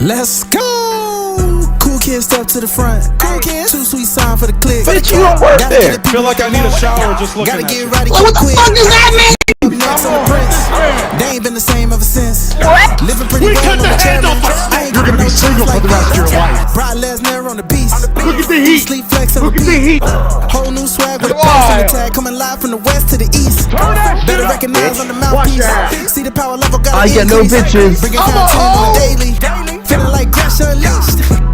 Let's go! Cool kids step to the front. Cool kids. Too sweet sign for the click. Bitch, you don't work there. Feel like I need a shower just looking Gotta at get you. right. What the fuck does that mean? Next on the prince. They ain't been the same ever since. What? Living pretty We well cut on the the hand chairman. off. I ain't You're gonna be single for the rest of your life. Brock Lesnar on the beast. Look at the heat. Sleep flex on Look the at the beat. heat. Whole new swag with a pass on the tag. Coming live from the west to the east. Better recognize on the mouthpiece. See the power level got I get no bitches. Bringing content on the daily. Feeling like GRESH UNLEASHED.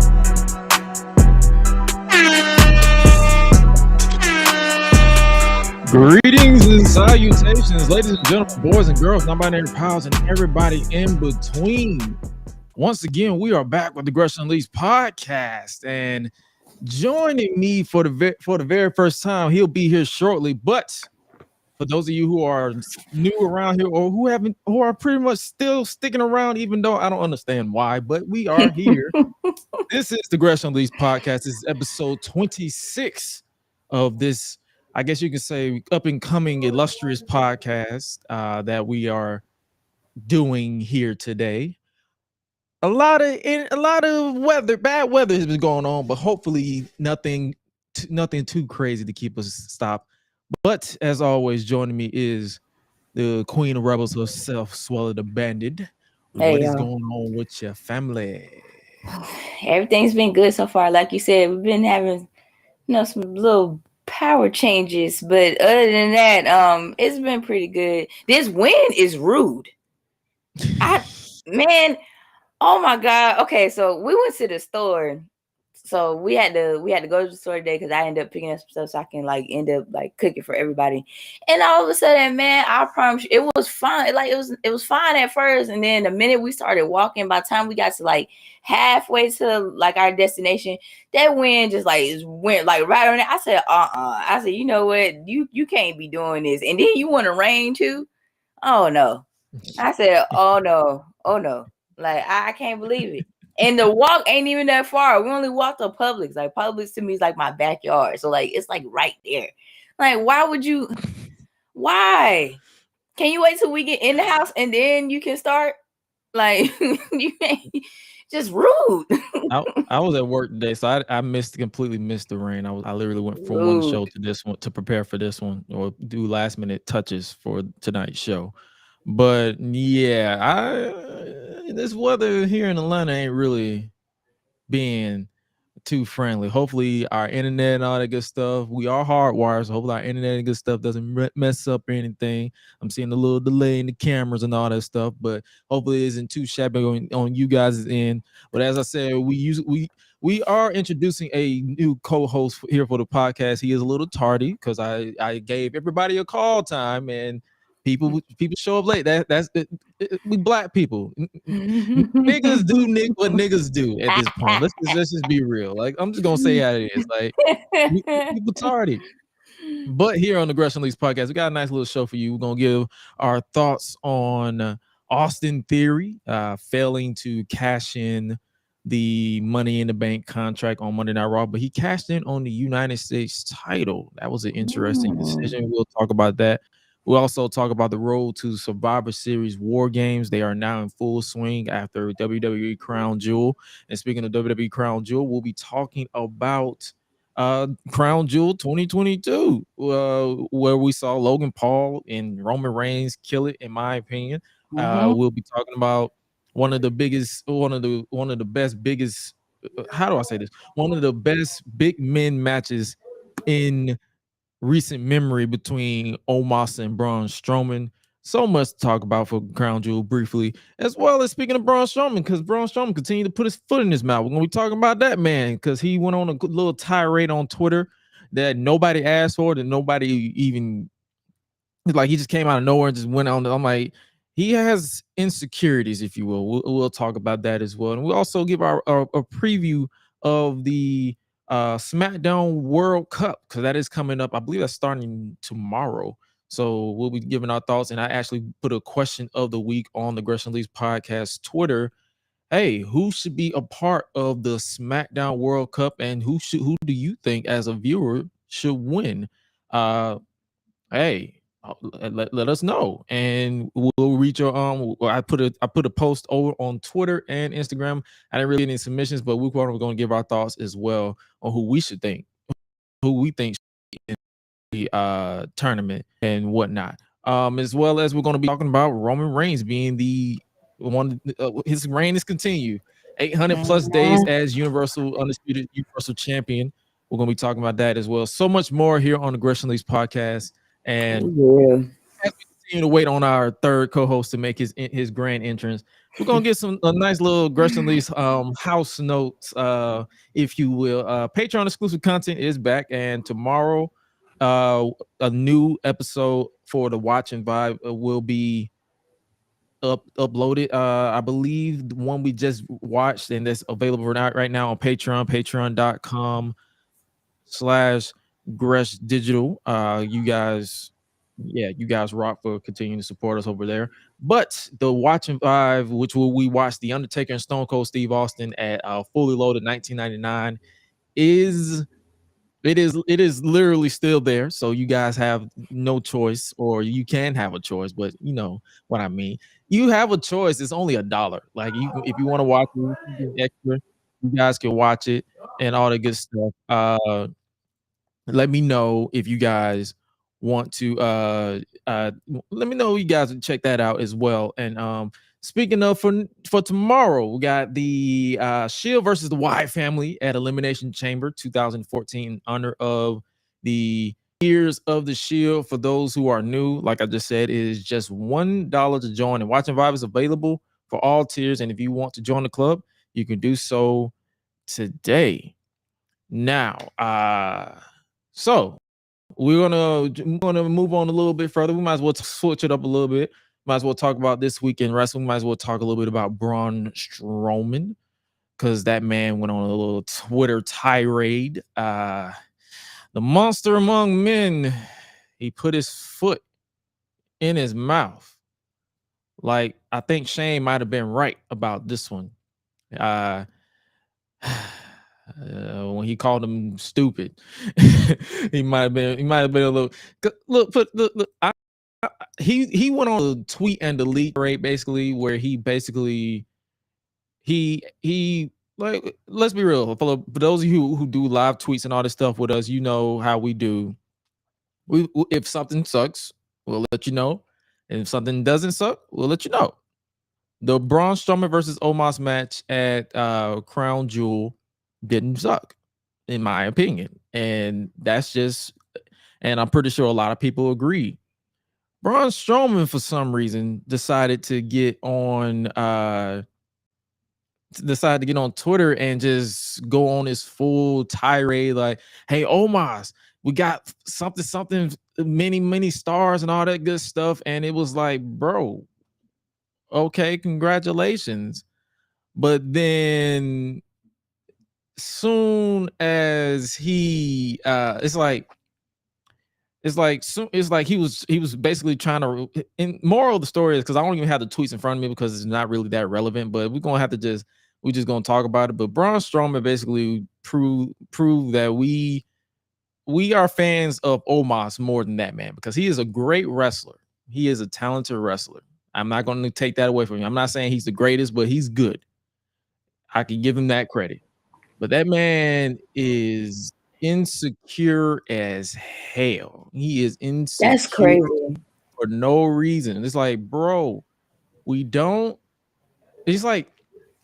Greetings and salutations, ladies and gentlemen, boys and girls, non-binary pals, and everybody in between. Once again, we are back with the Gresh Unleashed podcast, and joining me for the very first time, he'll be here shortly. But for those of you who are new around here or who are pretty much still sticking around, even though I don't understand why, but we are here. This is the Gresh Unleashed podcast. This is episode 26 of this, I guess you can say, up and coming illustrious podcast that we are doing here today. A lot of bad weather has been going on, but hopefully nothing too crazy to keep us stopped. But as always, joining me is the Queen of Rebels herself, Suela the Bandit. Hey, what is y'all. going on with your family? Everything's been good so far. Like you said, we've been having, some little power changes, but other than that, it's been pretty good. This wind is rude. Man, oh my God. Okay, so we went to the store. So we had to go to the store today because I ended up picking up some stuff so I can end up cooking for everybody. And all of a sudden, man, I promise you, it was fine. It was fine at first, and then the minute we started walking, by the time we got to halfway to our destination, that wind just went right on it. I said, I said, you know what, you can't be doing this, and then you want to rain too. Oh no. I said, oh no. I can't believe it. And the walk ain't even that far. We only walked to Publix. Publix to me is my backyard. So it's right there. Why would you? Why? Can you wait till we get in the house and then you can start? You ain't just rude. I was at work today, so I completely missed the rain. I literally went from one show to this one to prepare for this one or do last minute touches for tonight's show. But yeah, this weather here in Atlanta ain't really being too friendly. Hopefully our internet and all that good stuff, we are hardwired, so hopefully our internet and good stuff doesn't mess up or anything. I'm seeing a little delay in the cameras and all that stuff, but hopefully it isn't too shabby on you guys' end. But as I said, we are introducing a new co-host here for the podcast. He is a little tardy because I gave everybody a call time, and people show up late. That's we black people. Niggas do what niggas do at this point. Let's just be real. I'm just gonna say how it is. People tardy. But here on the Gresh Unleashed podcast, we got a nice little show for you. We're gonna give our thoughts on Austin Theory failing to cash in the Money in the Bank contract on Monday Night Raw, but he cashed in on the United States title. That was an interesting decision. We'll talk about that. We'll also talk about the road to Survivor Series War Games. They are now in full swing after WWE Crown Jewel. And speaking of WWE Crown Jewel, we'll be talking about Crown Jewel 2022, where we saw Logan Paul and Roman Reigns kill it, in my opinion. We'll be talking about one of the best big men matches in recent memory between Omos and Braun Strowman. So much to talk about for Crown Jewel briefly, as well as speaking of Braun Strowman, because Braun Strowman continued to put his foot in his mouth. We're going to be talking about that man because he went on a good little tirade on Twitter that nobody asked for, that nobody even, he just came out of nowhere and just went on. I'm like, he has insecurities, if you will. We'll talk about that as well. And we'll also give our preview of the SmackDown World Cup, because that is coming up. I believe that's starting tomorrow. So we'll be giving our thoughts. And I actually put a question of the week on the Gresh Unleashed podcast Twitter. Hey, who should be a part of the SmackDown World Cup, and who do you think as a viewer should win? Hey, let us know, and we'll reach your I put a post over on Twitter and Instagram. I didn't really get any submissions, but we're going to give our thoughts as well on who we think in the tournament and whatnot. As well as we're going to be talking about Roman Reigns being the one. His reign is continued. 800 plus days as Undisputed Universal Champion. We're going to be talking about that as well. So much more here on the Gresh Unleashed podcast. And as we continue to wait on our third co-host to make his grand entrance, we're gonna get a nice little Gresh Unleashed house notes, if you will. Patreon exclusive content is back, and tomorrow, a new episode for the Watch and Vibe will be uploaded. I believe the one we just watched, and that's available right now on Patreon, patreon.com/Gresh Digital. You guys rock for continuing to support us over there. But the Watch and Vibe, which we watch The Undertaker and Stone Cold Steve Austin at Fully Loaded 1999, is literally still there. So you guys have no choice, or you can have a choice, but you know what I mean. You have a choice. It's only $1. Like, if you want to watch it, you get extra. You guys can watch it and all the good stuff. Let me know if you guys want to let me know you guys check that out as well. And speaking of, for tomorrow, we got the Shield versus the Wyatt family at Elimination Chamber 2014 in honor of the Years of the Shield. For those who are new, like I just said, it is just $1 to join, and Watch and Vibe is available for all tiers. And if you want to join the club, you can do so today. Now, so we're gonna move on a little bit further. We might as well switch it up a little bit. Might as well talk about this week in wrestling. Might as well talk a little bit about Braun Strowman, because that man went on a little Twitter tirade. The monster among men, he put his foot in his mouth. Like, I think Shane might have been right about this one. When he called him stupid, he might have been a little. Look. He went on a tweet and delete rate, basically, where he like, let's be real. For those of you who do live tweets and all this stuff with us, you know how we do. If something sucks, we'll let you know, and if something doesn't suck, we'll let you know. The Braun Strowman versus Omos match at Crown Jewel didn't suck, in my opinion, and I'm pretty sure a lot of people agree. Braun Strowman, for some reason, decided to get on Twitter and just go on his full tirade, like, "Hey, Omos, we got something, many stars and all that good stuff." And it was like, bro, okay, congratulations. But then soon as he it's like he was basically trying to, and moral of the story is, because I don't even have the tweets in front of me because it's not really that relevant, but we're just gonna talk about it. But Braun Strowman basically proved that we are fans of Omos more than that man, because he is a great wrestler. He is a talented wrestler. I'm not going to take that away from him. I'm not saying he's the greatest, but he's good. I can give him that credit. But that man is insecure as hell. He is insecure. That's crazy. For no reason. It's like, bro, we don't. It's like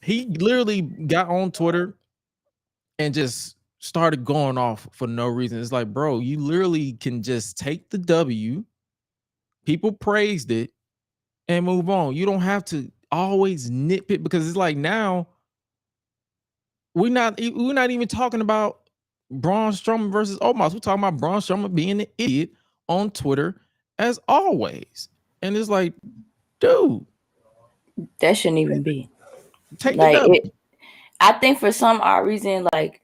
he literally got on Twitter and just started going off for no reason. It's like, bro, you literally can just take the W. People praised it and move on. You don't have to always nitpick, because it's like, now we're not even talking about Braun Strowman versus Omos. We're talking about Braun Strowman being an idiot on Twitter as always. And it's like, dude, that shouldn't even be. Take like it. I think for some odd reason, like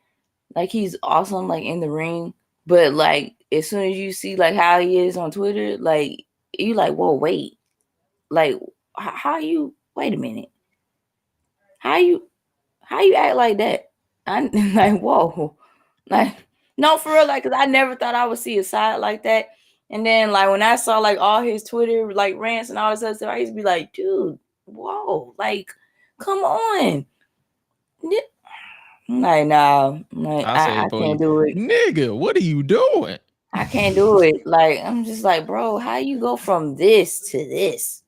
he's awesome, like in the ring, but like as soon as you see like how he is on Twitter, like you like, whoa, wait, like how you? Wait a minute, how you act like that? I'm like, whoa, like no, for real, like, because I never thought I would see a side like that. And then like when I saw like all his Twitter like rants and all this other stuff, I used to be like, dude, whoa, like, come on. I'm like, nah, like, I can't do it. Nigga, what are you doing? I can't do it. Like, I'm just like, bro, how you go from this to this?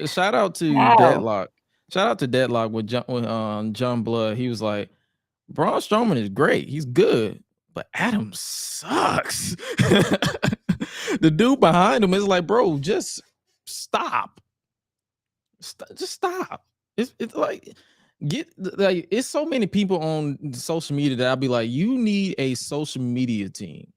Shout out to Deadlock. Shout out to Deadlock with John Blood. He was like, Braun Strowman is great. He's good, but Adam sucks. The dude behind him is like, bro, just stop. Just stop. It's like it's so many people on social media that I'll be like, you need a social media team.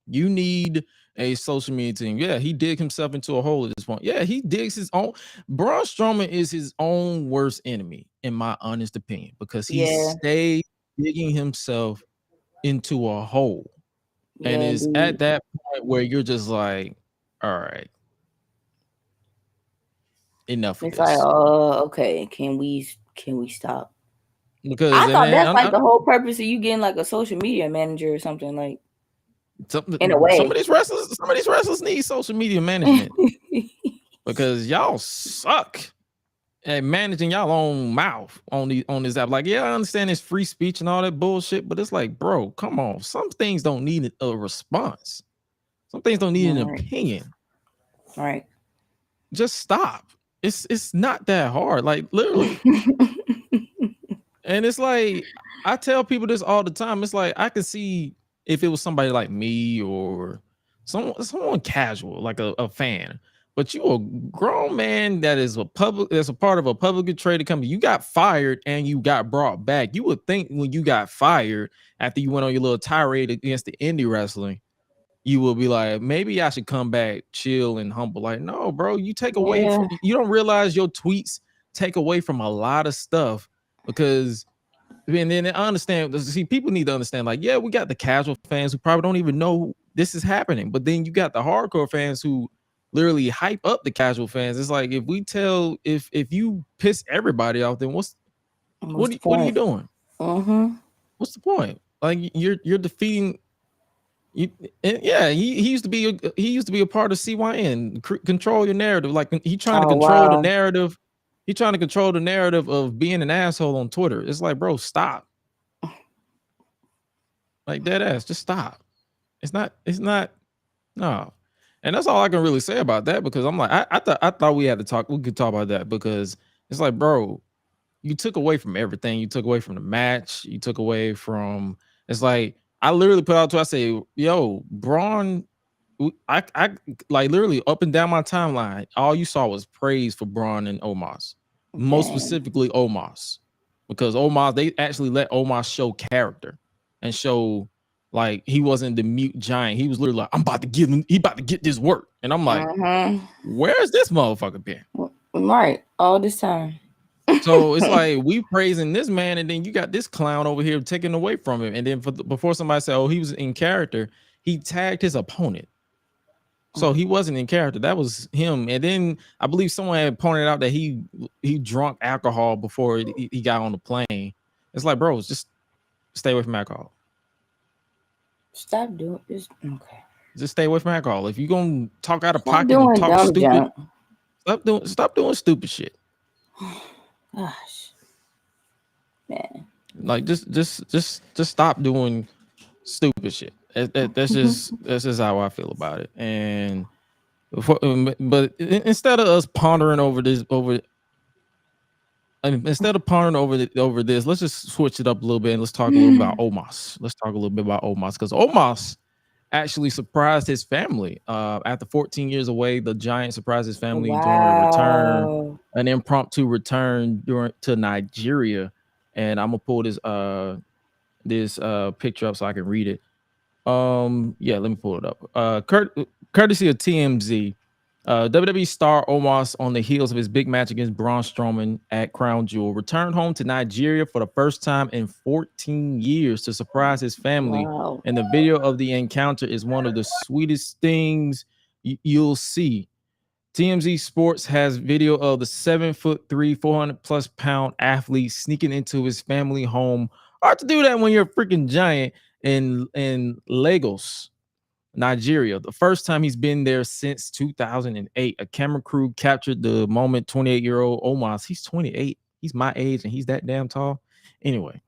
You need a social media team. Yeah, he digged himself into a hole at this point. Yeah, he digs his own. Braun Strowman is his own worst enemy, in my honest opinion, because he stayed digging himself into a hole. And it's at that point where you're just like, all right, enough of it's this. Like, oh, okay, can we stop? Because I thought that's like the whole purpose of you getting like a social media manager or something, like in a way. Some of these wrestlers need social media management because y'all suck at managing y'all own mouth on this app. Like, yeah, I understand it's free speech and all that bullshit, but it's like, bro, come on. Some things don't need a response. Some things don't need an opinion. Right. Just stop. It's not that hard. Like, literally. And it's like, I tell people this all the time. It's like, I can see if it was somebody like me or someone casual, like a fan, but you a grown man that's a part of a publicly traded company. You got fired and you got brought back. You would think when you got fired after you went on your little tirade against the indie wrestling, you will be like, maybe I should come back, chill and humble. Like, no, bro, you take away from, you don't realize your tweets take away from a lot of stuff. Because, and then I understand, see, people need to understand, like, yeah, we got the casual fans who probably don't even know this is happening. But then you got the hardcore fans who literally hype up the casual fans. It's like, if you piss everybody off, then what are you doing? What's the point? Like, you're defeating. He used to be a part of CYN. Control your narrative. Like, he trying to control the narrative. He's trying to control the narrative of being an asshole on Twitter. It's like, bro, stop. Like, dead ass, just stop. It's not, no. And that's all I can really say about that, because I'm like, I thought we could talk about that, because it's like, bro, you took away from everything. You took away from the match. You took away from, it's like, I literally put out to, I say, yo, Braun, I like literally up and down my timeline, all you saw was praise for Braun and Omos, most specifically Omos, because Omos, they actually let Omos show character and show like he wasn't the mute giant. He was literally like, he about to get this work, and I'm like, where's this motherfucker been? Right, all this time. So it's like we praising this man, and then you got this clown over here taking away from him, and then before somebody said, oh, he was in character, he tagged his opponent. So he wasn't in character. That was him. And then I believe someone had pointed out that he drank alcohol before he got on the plane. It's like, bro, just stay away from alcohol. Stop doing this. Okay. Just stay away from alcohol. If you're gonna talk out of pocket and talk stupid, stop doing stupid shit. Gosh, man. Like just stop doing stupid shit. That's just how I feel about it. And but instead of us pondering over this, let's just switch it up a little bit and let's talk a little about Omos. Let's talk a little bit about Omos, because Omos actually surprised his family after 14 years away. The Giant surprised his family during a return, an impromptu return to Nigeria. And I'm gonna pull this picture up so I can read it. Let me pull it up. Courtesy of TMZ, WWE star Omos, on the heels of his big match against Braun Strowman at Crown Jewel, returned home to Nigeria for the first time in 14 years to surprise his family. Wow. And the video of the encounter is one of the sweetest things you'll see. TMZ Sports has video of the 7'3", 400+ pound athlete sneaking into his family home. Hard to do that when you're a freaking giant. in Lagos, Nigeria. The first time he's been there since 2008. A camera crew captured the moment. 28-year-old Omos, he's 28. He's my age and he's that damn tall. Anyway,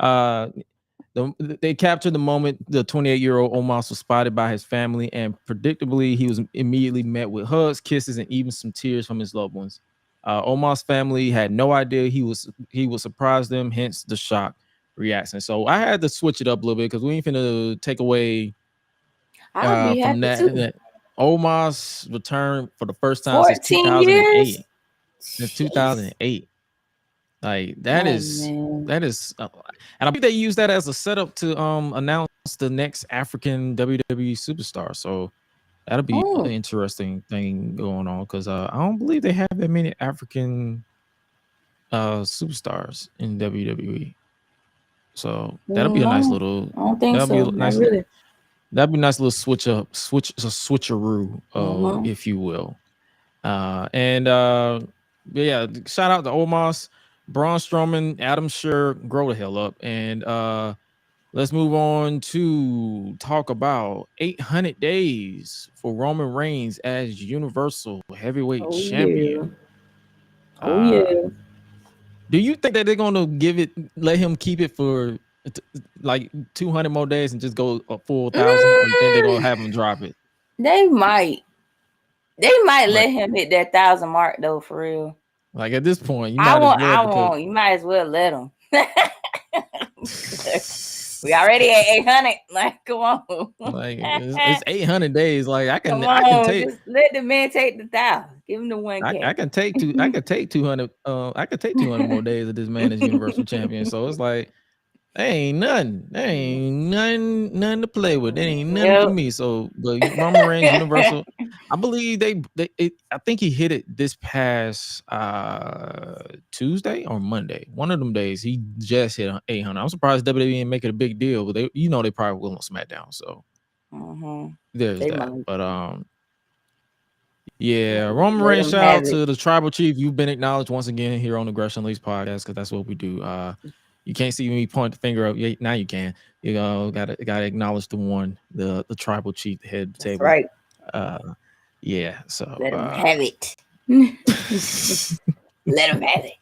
they captured the moment the 28-year-old Omos was spotted by his family, and predictably, he was immediately met with hugs, kisses, and even some tears from his loved ones. Omos' family had no idea he would surprise them, hence the shock reaction. So I had to switch it up a little bit because we ain't finna take away from that Omos returned for the first time since 2008. Since 2008. Like that is, and I think they use that as a setup to announce the next African WWE superstar. So that'll be an interesting thing going on because I don't believe they have that many African superstars in WWE. So that'll be a nice little. I don't think so. That'd be a nice little switcheroo, if you will. Yeah, shout out to Omos, Braun Strowman, Adam Scherr, grow the hell up. And let's move on to talk about 800 days for Roman Reigns as Universal Heavyweight Champion. Do you think that they're going to let him keep it for like 200 more days and just go a full 1,000? Or you think they're going to have him drop it? They might let him hit that 1,000 mark though, for real. Like at this point, you might as well let him. We already at 800. Like, come on. Like it's 800 days. Like I can take. Just let the man take the 1,000. Give him the 1K. I can take 200. I could take 200 more days of this man as Universal Champion. So it's like, ain't nothing. There ain't nothing to play with. There ain't nothing for me. So the Roman Reigns Universal, I believe I think he hit it this past Tuesday or Monday. One of them days he just hit 800. I'm surprised WWE didn't make it a big deal, but they probably will on SmackDown. So there's that. But yeah, Roman Reigns, shout out to the Tribal Chief. You've been acknowledged once again here on the GRESH Unleashed podcast because that's what we do. You can't see me point the finger up. Yeah, now you can. You know, gotta acknowledge the Tribal Chief, the head of the table. Right. Yeah. So let him have it. Let him have it.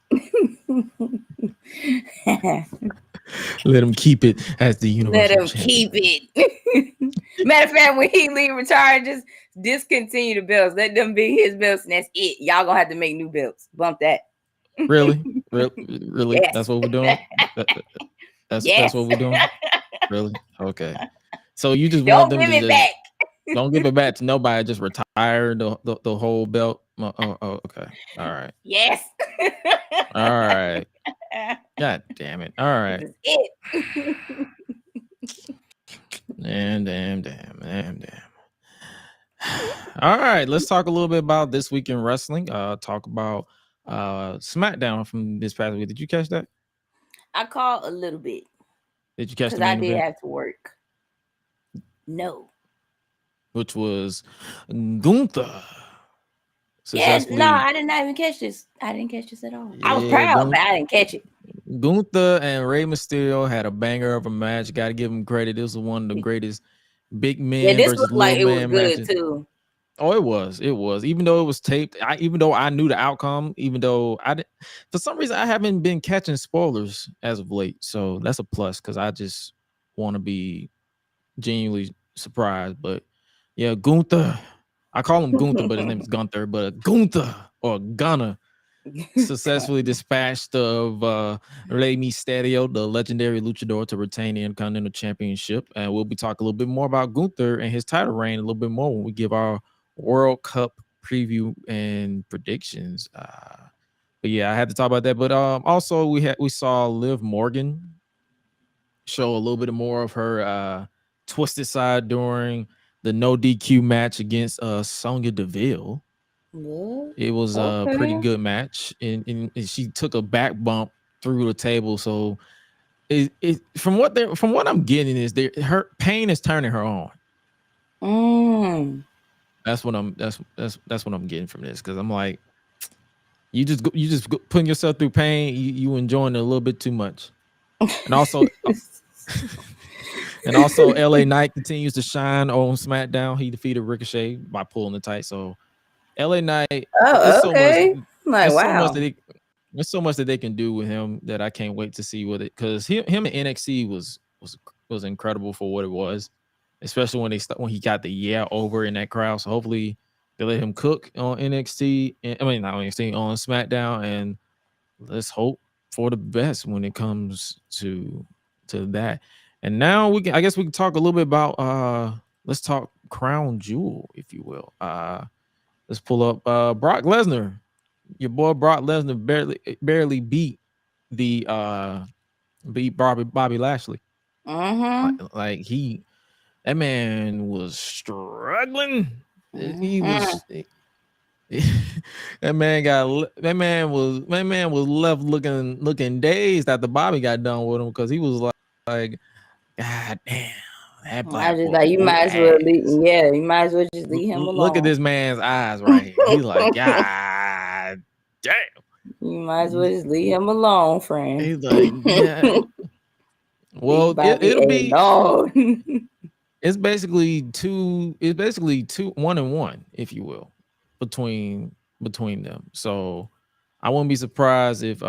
Let him keep it as the Universal Let him keep it. Matter of fact, when he retire, just discontinue the belts. Let them be his belts, and that's it. Y'all gonna have to make new belts. Bump that. Really? Yes. That's what we're doing. That's what we're doing. Really? Okay. So you just want them to back. Don't give it back to nobody. Just retire the whole belt. Oh, okay. All right. Yes. All right. God damn it. All right. That's it. Damn. All right. Let's talk a little bit about this week in wrestling. Talk about SmackDown from this past week. Did you catch that? I caught a little bit. Did you catch the main event? Because I did have to work. No. Which was Gunther. Yes, no, I did not even catch this. I didn't catch this at all. Yeah, I was proud, but I didn't catch it. Gunther and Rey Mysterio had a banger of a match. Got to give them credit. This was one of the greatest big men versus little man matches. Good too. Oh, it was. Even though it was taped, even though I knew the outcome, even though for some reason I haven't been catching spoilers as of late. So that's a plus because I just want to be genuinely surprised. But yeah, Gunther. I call him Gunther, but his name is Gunther. But Gunther or Gunner successfully dispatched of Rey Mysterio, the legendary luchador, to retain the Intercontinental Championship. And we'll be talking a little bit more about Gunther and his title reign a little bit more when we give our World Cup preview and predictions. But yeah, I had to talk about that. But also we saw Liv Morgan show a little bit more of her twisted side during the no DQ match against Sonya Deville. Yeah. It was a pretty good match, and she took a back bump through the table. So from what I'm getting is her pain is turning her on. That's what I'm getting from this, because I'm like, you just putting yourself through pain. You enjoying it a little bit too much, and also And also, LA Knight continues to shine on SmackDown. He defeated Ricochet by pulling the tight. So, LA Knight, Oh, it's so much. okay. I'm like, It's so much wow. that there's so much that they can do with him that I can't wait to see with it. Because him in NXT was incredible for what it was, especially when he got the over in that crowd. So hopefully they let him cook on NXT. I mean, not NXT, on SmackDown, and let's hope for the best when it comes to that. And now I guess we can talk a little bit about let's talk Crown Jewel, if you will. Let's pull up Brock Lesnar. Your boy Brock Lesnar barely beat Bobby Lashley. Like that man was struggling. He was that man was left looking dazed after Bobby got done with him, because he was like, God damn. I was just like, you might as well you might as well just leave him alone. Look at this man's eyes right here. He's like, God damn. You might as well just leave him alone, friend. He's like, yeah. Well, it'll be it's basically 1-1, if you will, between them. So I wouldn't be surprised if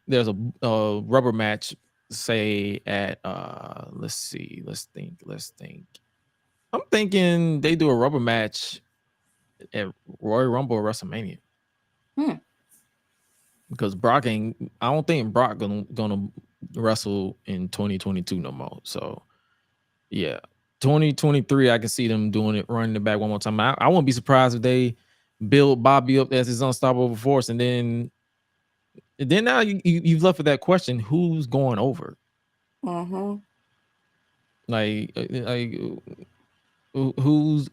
there's a rubber match, say at let's think. I'm thinking they do a rubber match at Royal Rumble or WrestleMania. Because I don't think Brock gonna wrestle in 2022 no more. So yeah, 2023, I can see them doing it, running it back one more time. I wouldn't be surprised if they build Bobby up as his unstoppable force, and then now you've left with that question: who's going over? Like who's?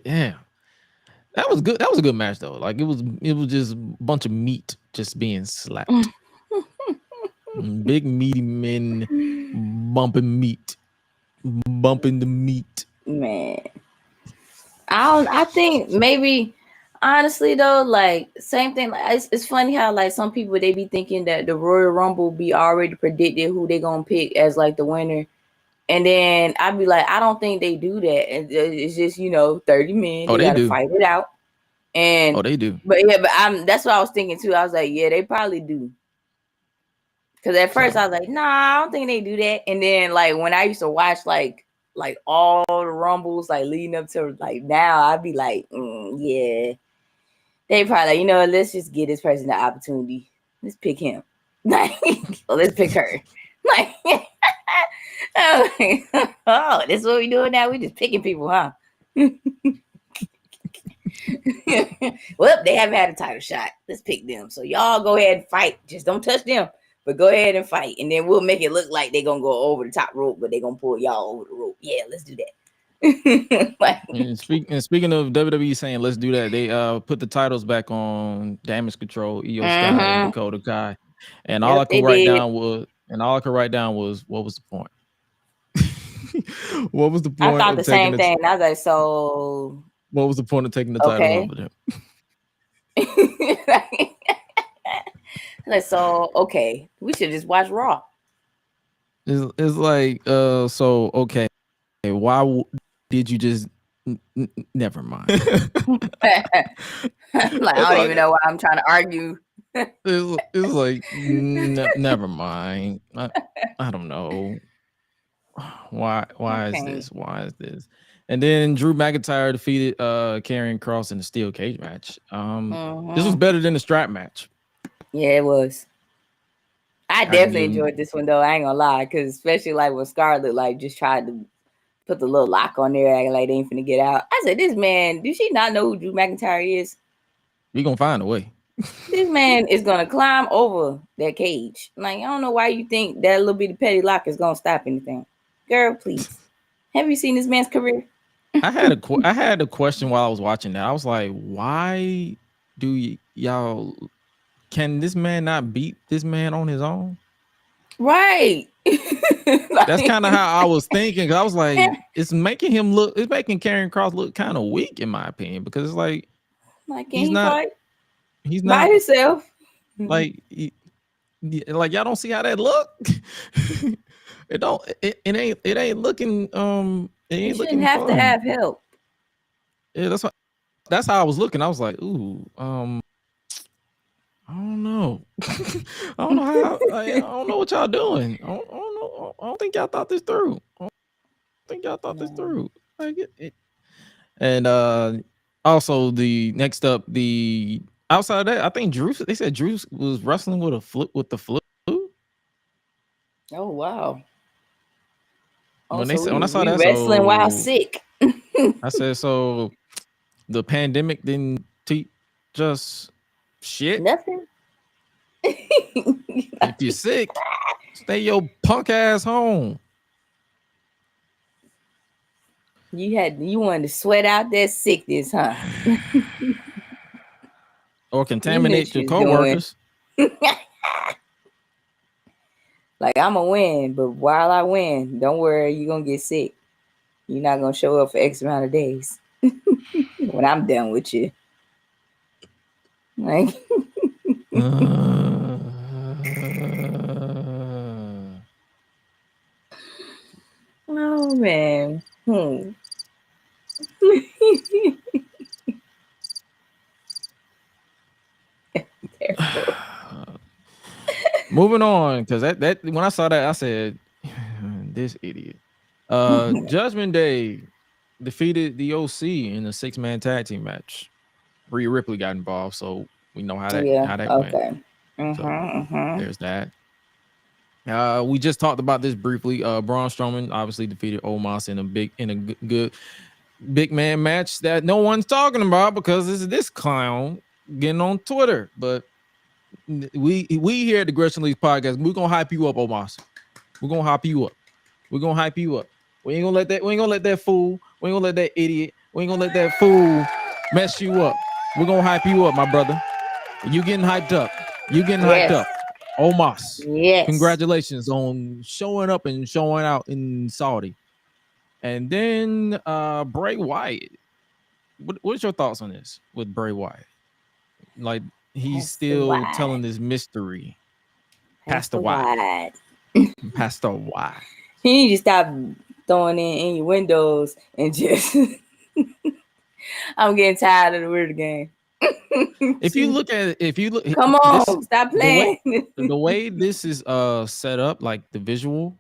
Yeah, that was good. That was a good match though. Like it was just a bunch of meat just being slapped. Big meaty men bumping the meat. Man, I think maybe, honestly though, like same thing. Like it's funny how like some people, they be thinking that the Royal Rumble be already predicted who they gonna pick as like the winner, and then I'd be like, I don't think they do that. It's just 30 men. They gotta fight it out. And they do. But that's what I was thinking too. I was like, yeah, they probably do. Because at first I was like, nah, I don't think they do that. And then like when I used to watch like all the Rumbles like leading up to like now, I'd be like, yeah, they probably let's just give this person the opportunity. Let's pick him. Like, let's pick her. Like, oh, this is what we doing now. We just picking people, huh? Well, they haven't had a title shot. Let's pick them. So y'all go ahead and fight. Just don't touch them. But go ahead and fight, and then we'll make it look like they're gonna go over the top rope, but they're gonna pull y'all over the rope. Yeah, let's do that. And speaking of WWE saying let's do that, they put the titles back on Damage Control, Io Sky, and Dakota Kai. And all I could write down was what was the point? What was the point? I thought the same thing. I was like, so what was the point of taking the title over them? So okay, we should just watch Raw. It's like so okay, why did you just never mind? Like I don't even know why I'm trying to argue. It's like never mind. I don't know why is this? And then Drew McIntyre defeated Karrion Kross in the steel cage match. This was better than the strap match. Yeah, it was. I definitely enjoyed this one though. I ain't gonna lie, because especially like when Scarlett like just tried to put the little lock on there, acting like they ain't finna get out. I said, this man, does she not know who Drew McIntyre is? We gonna find a way. This man is gonna climb over that cage. Like, I don't know why you think that little bit of petty lock is gonna stop anything. Girl, please. Have you seen this man's career? I had a question while I was watching that. I was like, why do y'all? Can this man not beat this man on his own? Right. That's kind of how I was thinking. I was like, it's making Karrion Kross look kind of weak, in my opinion, because it's like he's not by himself. Like Like y'all don't see how that look. It don't. It ain't looking. It ain't You shouldn't looking have fun. to have help. Yeah, that's how I was looking. I was like, ooh, I don't know. I don't know how. I don't know what y'all doing. I don't know. I don't think y'all thought this through. Like and also the next up, the outside of that, I think Drew. They said Drew was wrestling with the flu. Oh wow. When I saw we that, wrestling while sick. I said, so the pandemic didn't teach us shit. Nothing. If you're sick, stay your punk ass home. You wanted to sweat out that sickness, huh? Or contaminate your coworkers. Like, I'm gonna win, but while I win, don't worry, you're gonna get sick. You're not gonna show up for X amount of days when I'm done with you. Like, oh man. Moving on, because that when I saw that, I said, this idiot. Judgment Day defeated the OC in a 6-man tag team match. Rhea Ripley got involved, so we know how that okay. went. There's that. We just talked about this briefly. Braun Strowman obviously defeated Omos in a good big man match that no one's talking about because this clown getting on Twitter. But we here at the Gresh Unleashed podcast, we're gonna hype you up, Omos. We're gonna hype you up. We ain't gonna let that fool. We ain't gonna let that idiot. We ain't gonna let that fool mess you up. We're gonna hype you up, my brother. You getting hyped up. Hyped up. Omos. Yes. Congratulations on showing up and showing out in Saudi. And then Bray Wyatt. What's your thoughts on this with Bray Wyatt? Like, he's still telling this mystery. Pastor Wyatt. Pastor Wyatt. He need to stop throwing in your windows and just I'm getting tired of the weird game. If you look, come on, stop playing. The way this is set up, like the visual,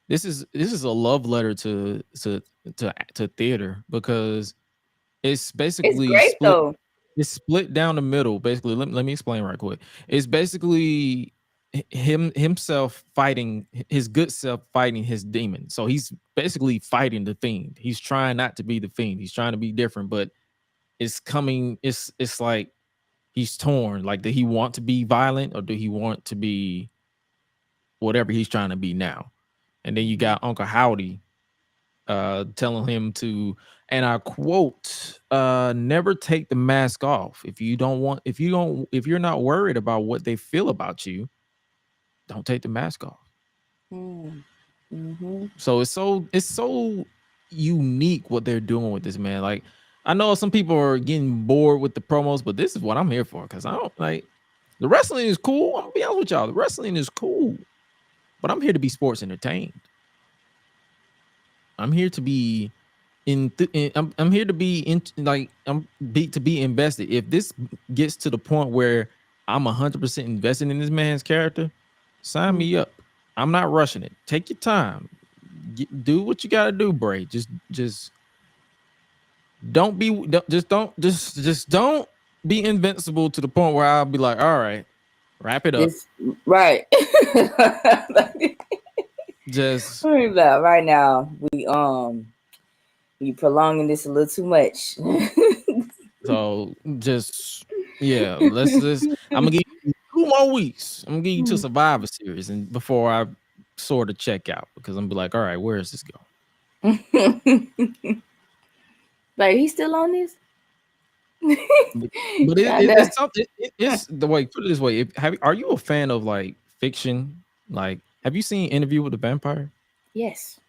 this is a love letter to theater, because it's basically great, though. It's split down the middle. Basically, let me explain right quick. It's basically himself fighting his good self, fighting his demon. So he's basically fighting the Fiend. He's trying not to be the Fiend. He's trying to be different, but it's coming. It's like he's torn. Like, did he want to be violent, or do he want to be whatever he's trying to be now? And then you got Uncle Howdy telling him to, and I quote, never take the mask off. If you're not worried about what they feel about you, don't take the mask off. Mm-hmm. So it's so unique what they're doing with this, man. Like, I know some people are getting bored with the promos, but this is what I'm here for, because I don't like the wrestling is cool. I'm gonna be honest with y'all. The wrestling is cool, but I'm here to be sports entertained. I'm here to be I'm here to be to be invested. If this gets to the point where I'm 100% invested in this man's character, sign me up. I'm not rushing it. Take your time. Do what you got to do, Bray. Just don't be invincible to the point where I'll be like, all right, wrap it up. Right. Just right now, we prolonging this a little too much. So let's I'm gonna give you 2 more weeks. I'm gonna give you to Survivor Series, and before I sort of check out, because I'm be like, all right, where is this going? Like, he's still on this? But it's something. It's the way. Put it this way: are you a fan of like fiction? Like, have you seen Interview with the Vampire? Yes.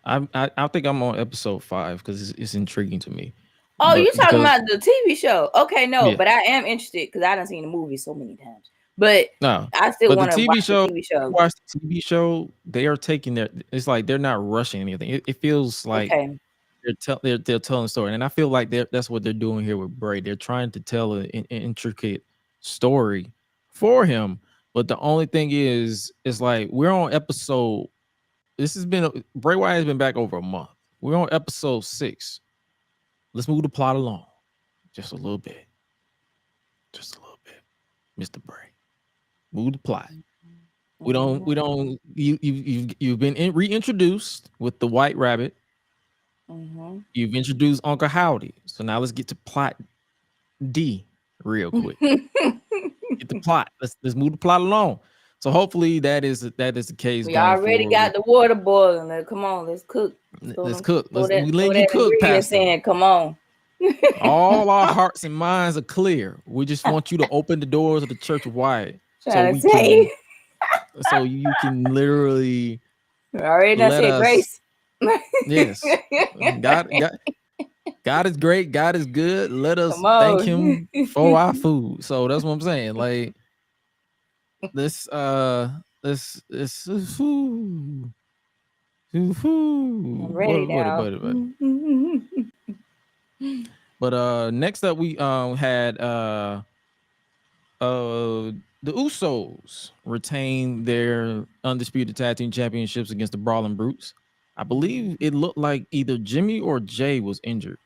I think I'm on episode 5 because it's intriguing to me. Oh, you talking about the TV show? Okay, no, but I am interested because I done seen the movie so many times. But No, I still but want to watch the TV show. watch the TV show. They are taking their. It's like they're not rushing anything. It feels like Okay. they're telling a story, and I feel like that's what they're doing here with Bray. They're trying to tell an intricate story for him, but the only thing is like we're on episode. This has been Bray Wyatt has been back over a month. We're on episode 6. Let's move the plot along just a little bit, Mr. Bray. Move the plot. We don't. You've been reintroduced with the White Rabbit. You've introduced Uncle Howdy. So now let's get to plot D real quick. Get the plot. Let's move the plot along. So hopefully that is the case. We already got the water boiling. Come on, let's cook. Let's cook. We let you cook, Pastor. Come on. All our hearts and minds are clear. We just want you to open the doors of the Church of Wyatt, so you can literally. Already done said grace. Yes, God is great. God is good. Let us thank Him for our food. So that's what I'm saying. Like this food. I'm ready now. But next up we had the Usos retain their undisputed tag team championships against the Brawling Brutes. I believe it looked like either Jimmy or Jay was injured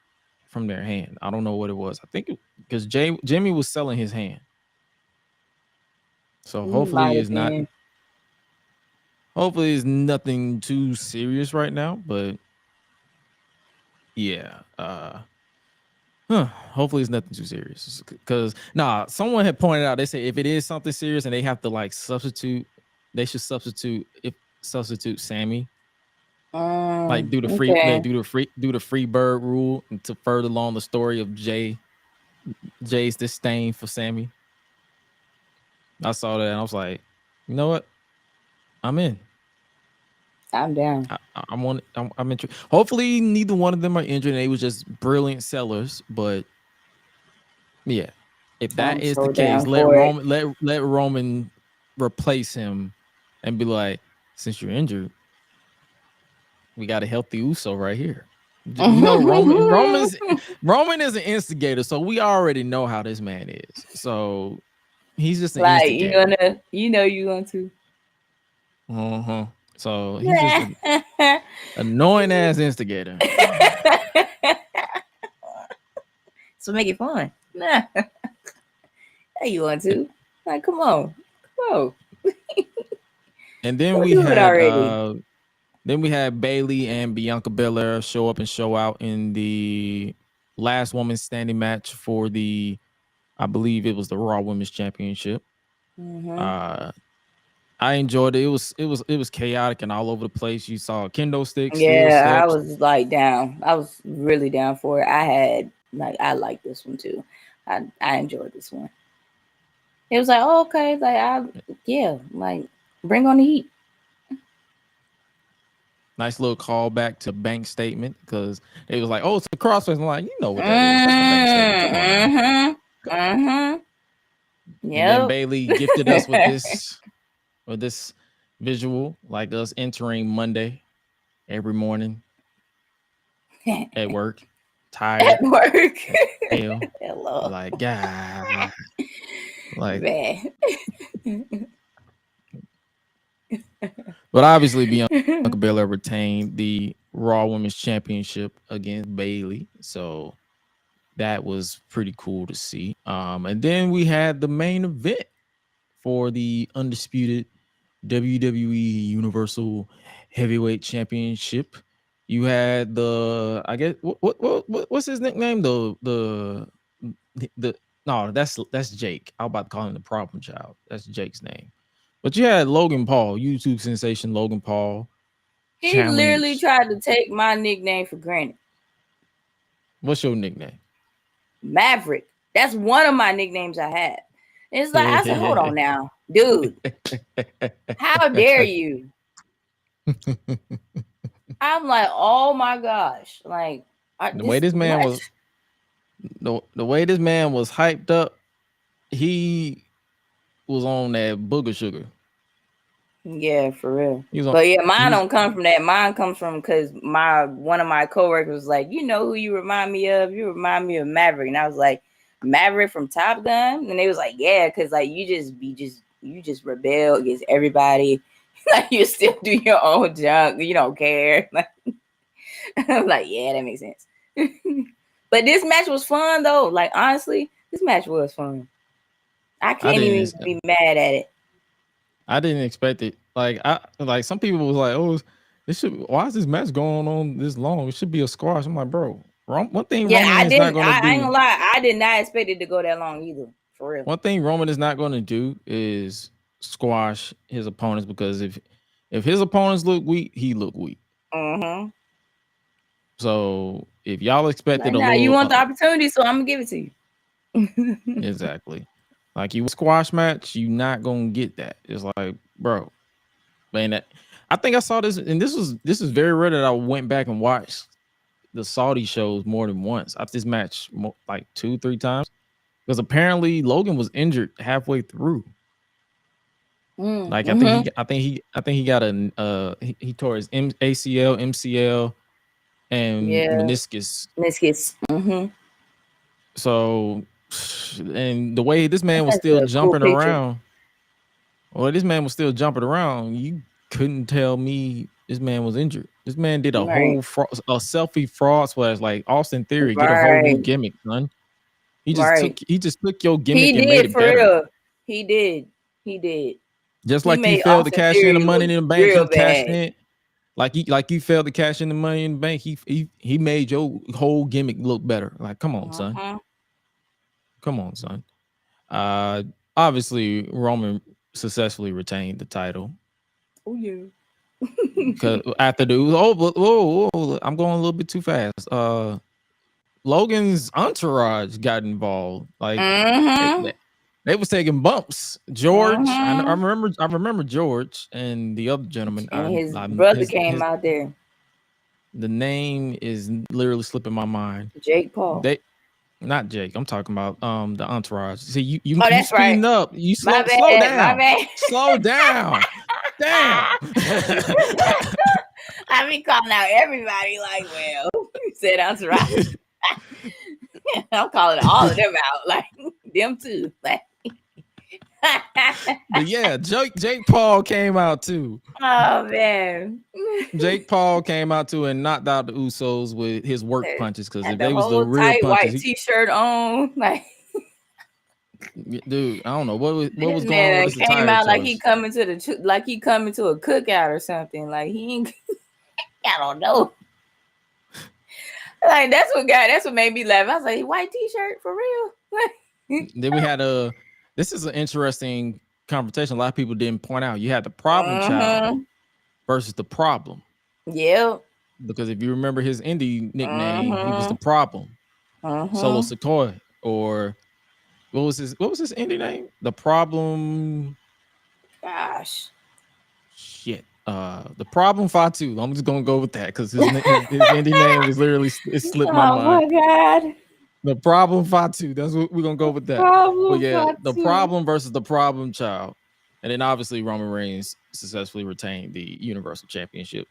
from their hand. I don't know what it was. I think because Jimmy was selling his hand. So hopefully it's not. Hopefully it's nothing too serious right now, but yeah. Hopefully it's nothing too serious. Because someone had pointed out, they say if it is something serious and they have to like substitute, they should substitute Sammy. Like do the free bird rule to further along the story of Jay's disdain for Sammy. I saw that and I was like, you know what? I'm in. I'm down. I'm interested. Hopefully neither one of them are injured and they was just brilliant sellers. But yeah, if that is the case, let Roman replace him and be like, since you're injured, we got a healthy Uso right here. You know, Roman is an instigator, so we already know how this man is. So he's just an instigator. You want to. So he's just an annoying ass instigator. So make it fun. Hey, you want to? Like, come on. And then we had Bayley and Bianca Belair show up and show out in the last woman standing match for I believe it was the Raw Women's Championship. I enjoyed it. It was chaotic and all over the place. You saw kendo sticks. Yeah, I was like down. I was really down for it. I like this one too. I enjoyed this one. It was like, oh, okay, like bring on the heat. Nice little callback to bank statement because it was like, oh, it's a crossface. I'm like, you know what that is. Yeah. And Bayley gifted us with this visual, like us entering Monday every morning at work, tired. At work. Hello. Like, God. Like, man. But obviously, Bianca Belair retained the Raw Women's Championship against Bayley, so that was pretty cool to see. And then we had the main event for the undisputed WWE Universal Heavyweight Championship. You had I guess what's his nickname? That's Jake. I was about to call him the problem child. That's Jake's name. But you had Logan Paul, YouTube sensation Logan Paul. He literally tried to take my nickname for granted. What's your nickname? Maverick. That's one of my nicknames I had. It's like, I said, hold on now, dude. How dare you? I'm like, oh my gosh. Like the way this man was hyped up, he was on that booger sugar. Yeah, for real. He was on, But yeah, mine he was- don't come from that. Mine comes from because one of my coworkers was like, you know who you remind me of? You remind me of Maverick. And I was like, Maverick from Top Gun? And they was like, yeah, because like you just rebel against everybody. Like you still do your own junk. You don't care. Like, I'm like, yeah, that makes sense. But this match was fun though. Like honestly, this match was fun. I can't even be mad at it. I didn't expect it. Like some people was like, oh, why is this match going on this long? It should be a squash. I'm like, bro, one thing Roman is not gonna do. I ain't gonna lie, I did not expect it to go that long either. For real. One thing Roman is not gonna do is squash his opponents, because if his opponents look weak, he look weak. Mm-hmm. So if y'all expected you want the opportunity, so I'm gonna give it to you. Exactly. Like you squash match, you not gonna get that. It's like, bro, man. I think I saw this, and this is very rare that I went back and watched the Saudi shows more than once. After this match, like 2-3 times, because apparently Logan was injured halfway through. Like I think he got he tore his ACL, MCL, and meniscus. Mm-hmm. So, and the way this man was still jumping around, you couldn't tell me this man was injured. This man did a whole selfie fraud splash, like Austin Theory, get a whole new gimmick, son. He just took your gimmick and made it better. He did. Just like you failed to cash in the money in the bank, he cashed in. Like you failed to cash in the money in the bank, he made your whole gimmick look better. Like, come on, son. Come on, son. Obviously, Roman successfully retained the title. Oh yeah. Because after I'm going a little bit too fast. Logan's entourage got involved. Like they was taking bumps. George, I remember George and the other gentleman. And his brother came out there. The name is literally slipping my mind. Jake Paul. Not Jake. I'm talking about the entourage. See, you that's speeding right. up. You slow down. Slow down. Damn. I be calling out everybody like, well, you said entourage. I'm calling all of them out, like them too. Like, but yeah, Jake Paul came out too. Oh man, Jake Paul came out too and knocked out the Usos with his work punches, because if they was the real tight punches, white t-shirt on, like, dude, I don't know what was going on. With came out like he coming to a cookout or something. Like he ain't. I don't know. Like that's what made me laugh. I was like, white t-shirt for real. Then we had this is an interesting conversation. A lot of people didn't point out. You had the problem child versus the problem. Yeah. Because if you remember his indie nickname, he was the problem. Solo Sikoa, or what was his indie name? The Problem. Gosh. Shit. The Problem Fatu. I'm just gonna go with that because his indie name was literally slipped my mind. Oh my god. The Problem Fatu. That's what we're gonna go with that. But yeah, the Problem versus the Problem Child, and then obviously Roman Reigns successfully retained the Universal Championship.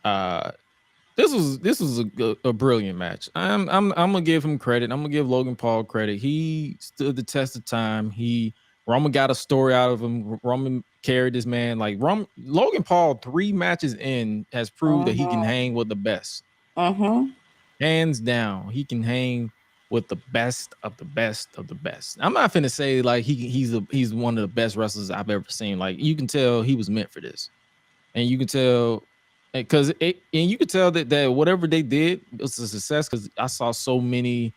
This was a brilliant match. I'm gonna give him credit. I'm gonna give Logan Paul credit. He stood the test of time. Roman got a story out of him. Roman carried this man. Like Logan Paul, 3 matches in, has proved that he can hang with the best. Hands down, he can hang with the best of the best of the best. I'm not finna say like he's one of the best wrestlers I've ever seen. Like you can tell he was meant for this, and you can tell you could tell that whatever they did was a success, because I saw so many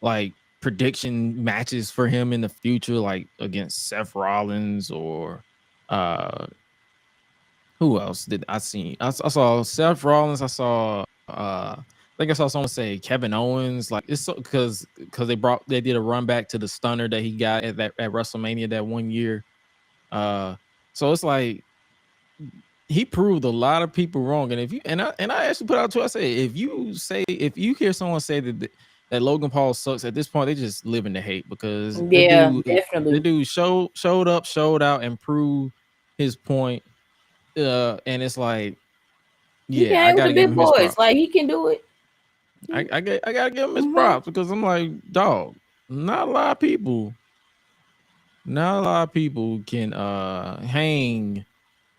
like prediction matches for him in the future, like against Seth Rollins or who else did I see? I saw Seth Rollins. I saw I think I saw someone say Kevin Owens. Like it's so because they did a run back to the stunner that he got at WrestleMania that one year. So it's like he proved a lot of people wrong. And I actually put out to, I say, if you hear someone say that that Logan Paul sucks. At this point, they just live in the hate because definitely. the dude showed up, showed out, and proved his point. And it's like, yeah, I gotta give him his props. Like he can do it. I gotta give him his props because I'm like, dog, not a lot of people can hang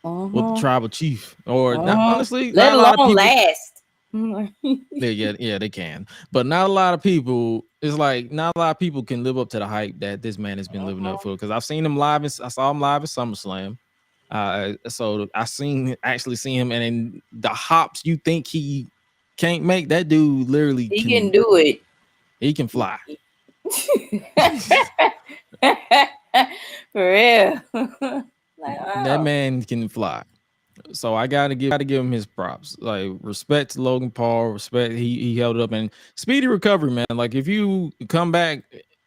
with the tribal chief, or not, honestly, let not a lot of alone people last. yeah, they can, but not a lot of people. It's like not a lot of people can live up to the hype that this man has been living up for. Because I've seen him live, I saw him live at SummerSlam. So I actually seen him, and in the hops you think he can't make, that dude literally can do it. He can fly. For real. That man can fly. So I gotta give him his props. Like, respect to Logan Paul, respect he held it up, and speedy recovery, man. Like, if you come back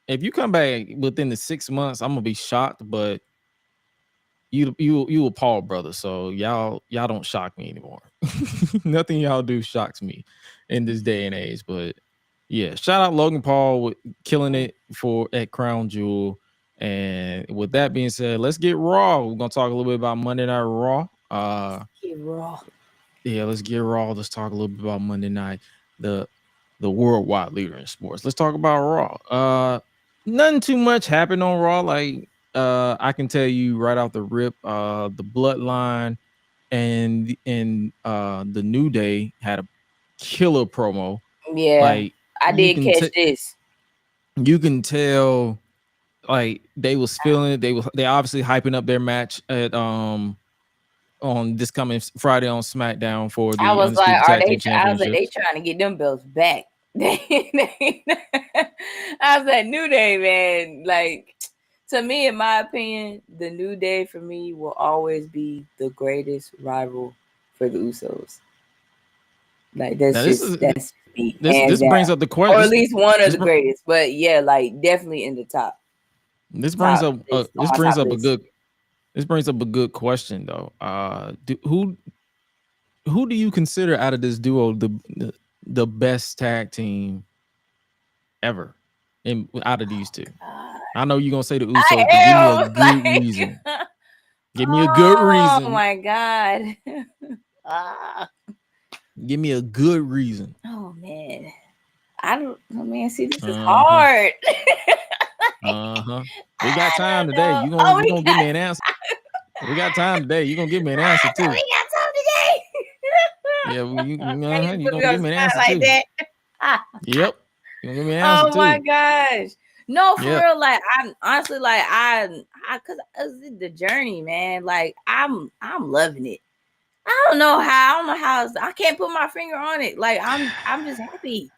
within the 6 months, I'm gonna be shocked, but you a Paul brother, so y'all don't shock me anymore. Nothing y'all do shocks me in this day and age. But yeah, shout out Logan Paul with killing it at Crown Jewel. And with that being said, let's get raw. We're gonna talk a little bit about Monday Night Raw. Get raw. Yeah, let's get raw. Let's talk a little bit about Monday night, the worldwide leader in sports. Let's talk about Raw. Nothing too much happened on Raw. Like, I can tell you right off the rip, the Bloodline and the New Day had a killer promo. Yeah, like, I did catch this. You can tell, like, they was feeling it. They obviously hyping up their match at on this coming Friday on SmackDown for the Undisputed Championship. I was like, they trying to get them belts back. I was like, New Day, man. Like, to me, in my opinion, the New Day for me will always be the greatest rival for the Usos. Like, that's me. This brings up the question, or at least one of the greatest. But yeah, like, definitely in the top. This brings up a good question though. Who do you consider out of this duo the best tag team ever out of these two? I know you're gonna say the Usos, but give me a good reason. Give me a good reason. Oh my god. Give me a good reason. Oh man. See, this is hard. We got time today. You gonna give me an answer. We got time today. You're gonna give me an answer too. We got time today. Yeah, you gonna give me an answer too. That. Yep. You gonna give me an answer too. Oh my gosh. No, for real. Like, I'm honestly, like, cause it's the journey, man. Like, I'm loving it. I don't know how I can't put my finger on it. Like, I'm just happy.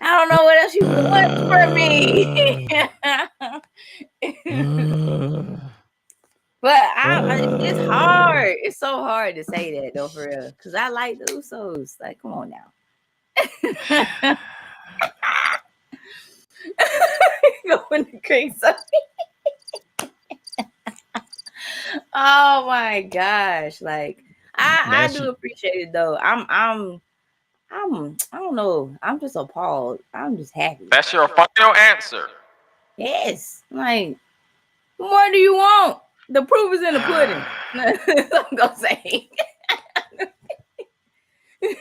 I don't know what else you want for me. But it's hard. It's so hard to say that though, for real. Because I like the Usos. Like, come on now. Going to crease. Oh my gosh. Like, I do appreciate it though. I don't know. I'm just appalled. I'm just happy. That's your final answer. Yes. Like, what more do you want? The proof is in the pudding. That's what I'm gonna say. If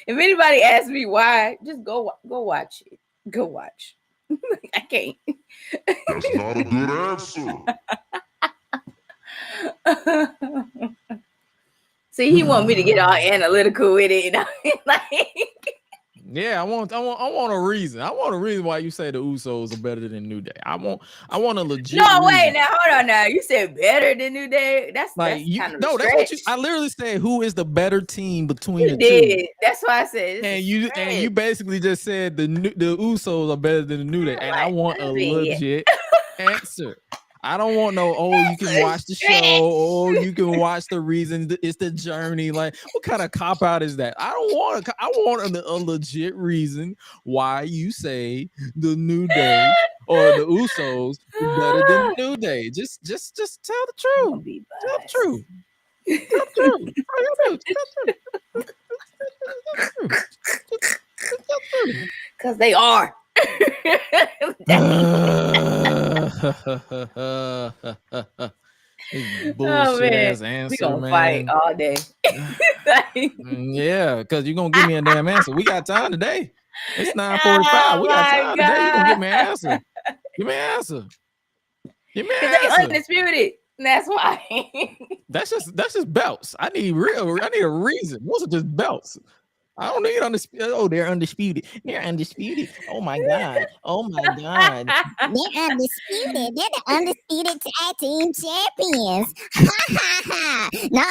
anybody asks me why, just go watch it. Go watch. I can't. That's not a good answer. See, he want me to get all analytical with it. Like, yeah, I want a reason. I want a reason why you say the Usos are better than New Day. I want a legit. No, wait, reason. now hold on. Now you said better than New Day. That's like that's kind of no. Stretch. That's what I literally said. Who is the better team between you the did. two? That's why I said. And you basically just said the Usos are better than the New Day, and I want a legit answer. I don't want no, you can watch the show, you can watch the reason, it's the journey. Like, what kind of cop out is that? I want a legit reason why you say the New Day or the Usos are better than the New Day. Just tell the truth. Tell the truth. Tell the truth. Because they are. This bullshit ass answer, we gonna man. fight all day. Yeah, because you're gonna give me a damn answer. We got time today. It's 9:45. Oh We got my time today. You gonna give me an God. answer? Give me an answer. Give me an Because they answer. undisputed. That's why. That's just belts. I need a reason. Those are just belts. I don't need undisputed. Oh, they're undisputed. They're undisputed. Oh my God. Oh my God. They're undisputed. They're the undisputed tag team champions. No.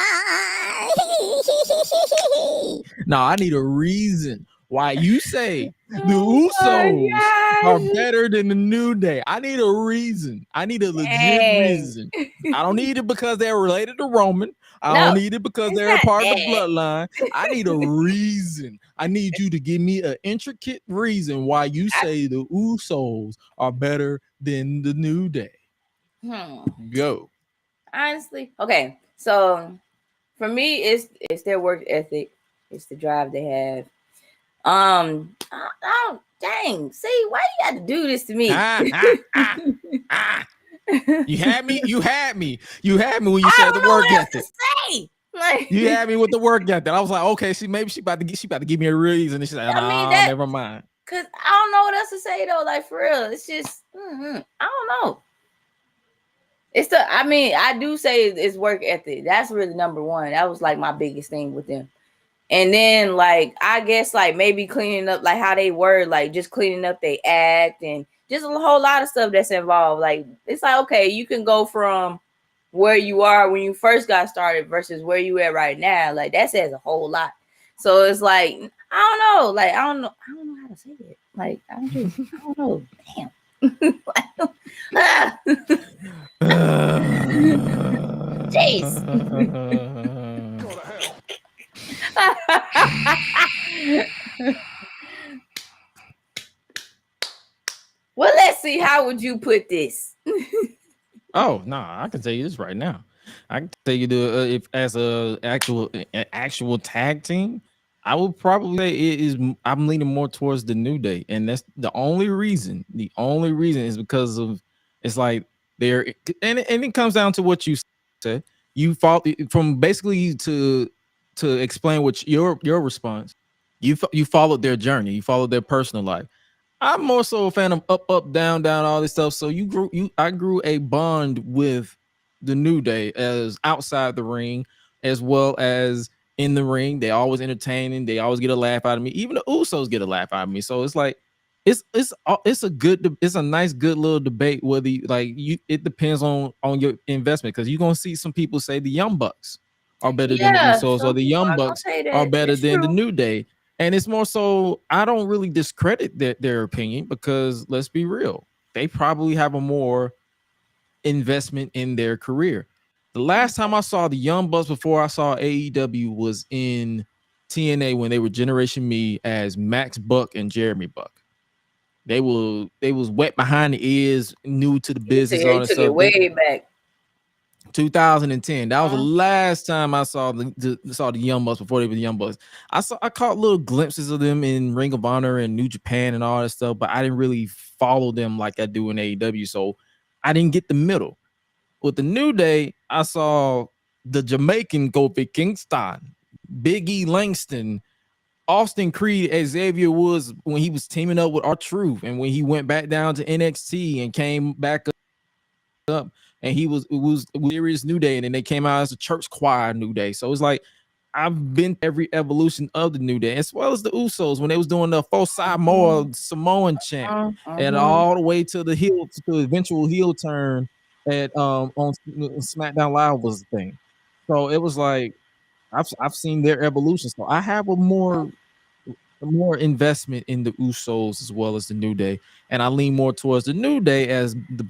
No, I need a reason why you say the Oh Usos my are gosh. better than the New Day. I need a reason. I need a legit Dang. reason. I don't need it because they're related to Roman. I No, don't need it because it's they're a not part of the that. bloodline. I need a reason. I need you to give me an intricate reason why you say the Usos are better than the New Day. Go. Honestly, okay. So for me, it's their work ethic. It's the drive they have. Dang. See, why you got to do this to me? You had me when you said the work ethic. Like, You had me with the work ethic. I was like, okay, maybe she about to give me a reason. And she's like, nah, never mind. Cause I don't know what else to say though. Like for real, it's just I don't know. I do say it's work ethic. That's really number one. That was like my biggest thing with them. And then like I guess like maybe cleaning up like how they were, like just cleaning up they act and just a whole lot of stuff that's involved. Like it's like okay, you can go from where you are when you first got started versus where you at right now. Like that says a whole lot. So it's like I don't know. Like I don't know how to say it. Like I don't know. Damn. Jeez. Well, let's see. How would you put this? Oh no, I can tell you this right now. I can tell you if as a actual tag team, I would probably say it is. I'm leaning more towards the New Day, and that's the only reason. The only reason is because of it's like they're and it comes down to what you said. You fought from basically to explain what your response. You followed their journey. You followed their personal life. I'm more so a fan of up, down, all this stuff. So I grew a bond with the New Day as outside the ring as well as in the ring. They always entertaining. They always get a laugh out of me. Even the Usos get a laugh out of me. So it's like it's a nice good little debate whether it depends on your investment because you're gonna see some people say the Young Bucks are better than the Usos or the Young Bucks are better than the New Day. And it's more so I don't really discredit their opinion because let's be real, they probably have a more investment in their career. The last time I saw the Young Bucks before I saw AEW was in TNA when they were Generation Me as Max Buck and Jeremy Buck. They was wet behind the ears, new to the business. All took it way back. 2010. That was the last time I saw the Young Bucks before they were the Young Bucks. I caught little glimpses of them in Ring of Honor and New Japan and all that stuff, but I didn't really follow them like I do in AEW. So I didn't get the middle. With the New Day, I saw the Jamaican Kofi Kingston, Big E Langston, Austin Creed, Xavier Woods when he was teaming up with R-Truth, and when he went back down to NXT and came back up. And it was serious New Day, and then they came out as a church choir New Day. So it's like I've been every evolution of the New Day, as well as the Usos when they was doing the full Samoan chant, and all the way to the eventual heel turn at on SmackDown Live was the thing. So it was like I've seen their evolution. So I have a more investment in the Usos as well as the New Day, and I lean more towards the New Day as the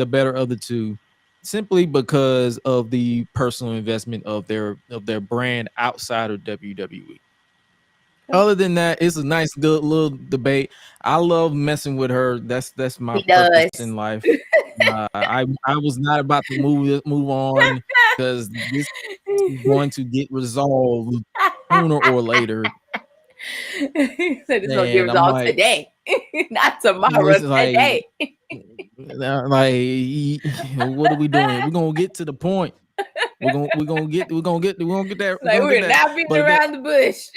better of the two. Simply because of the personal investment of their brand outside of WWE. Other than that, it's a nice good little debate. I love messing with her. That's my purpose in life. I was not about to move on because this is going to get resolved sooner or later. He said it's gonna Man, give I'm results like, today, not tomorrow. this is like, Today. what are we doing? We're gonna get to the point. We're gonna get that. Like we're not beating around the bush.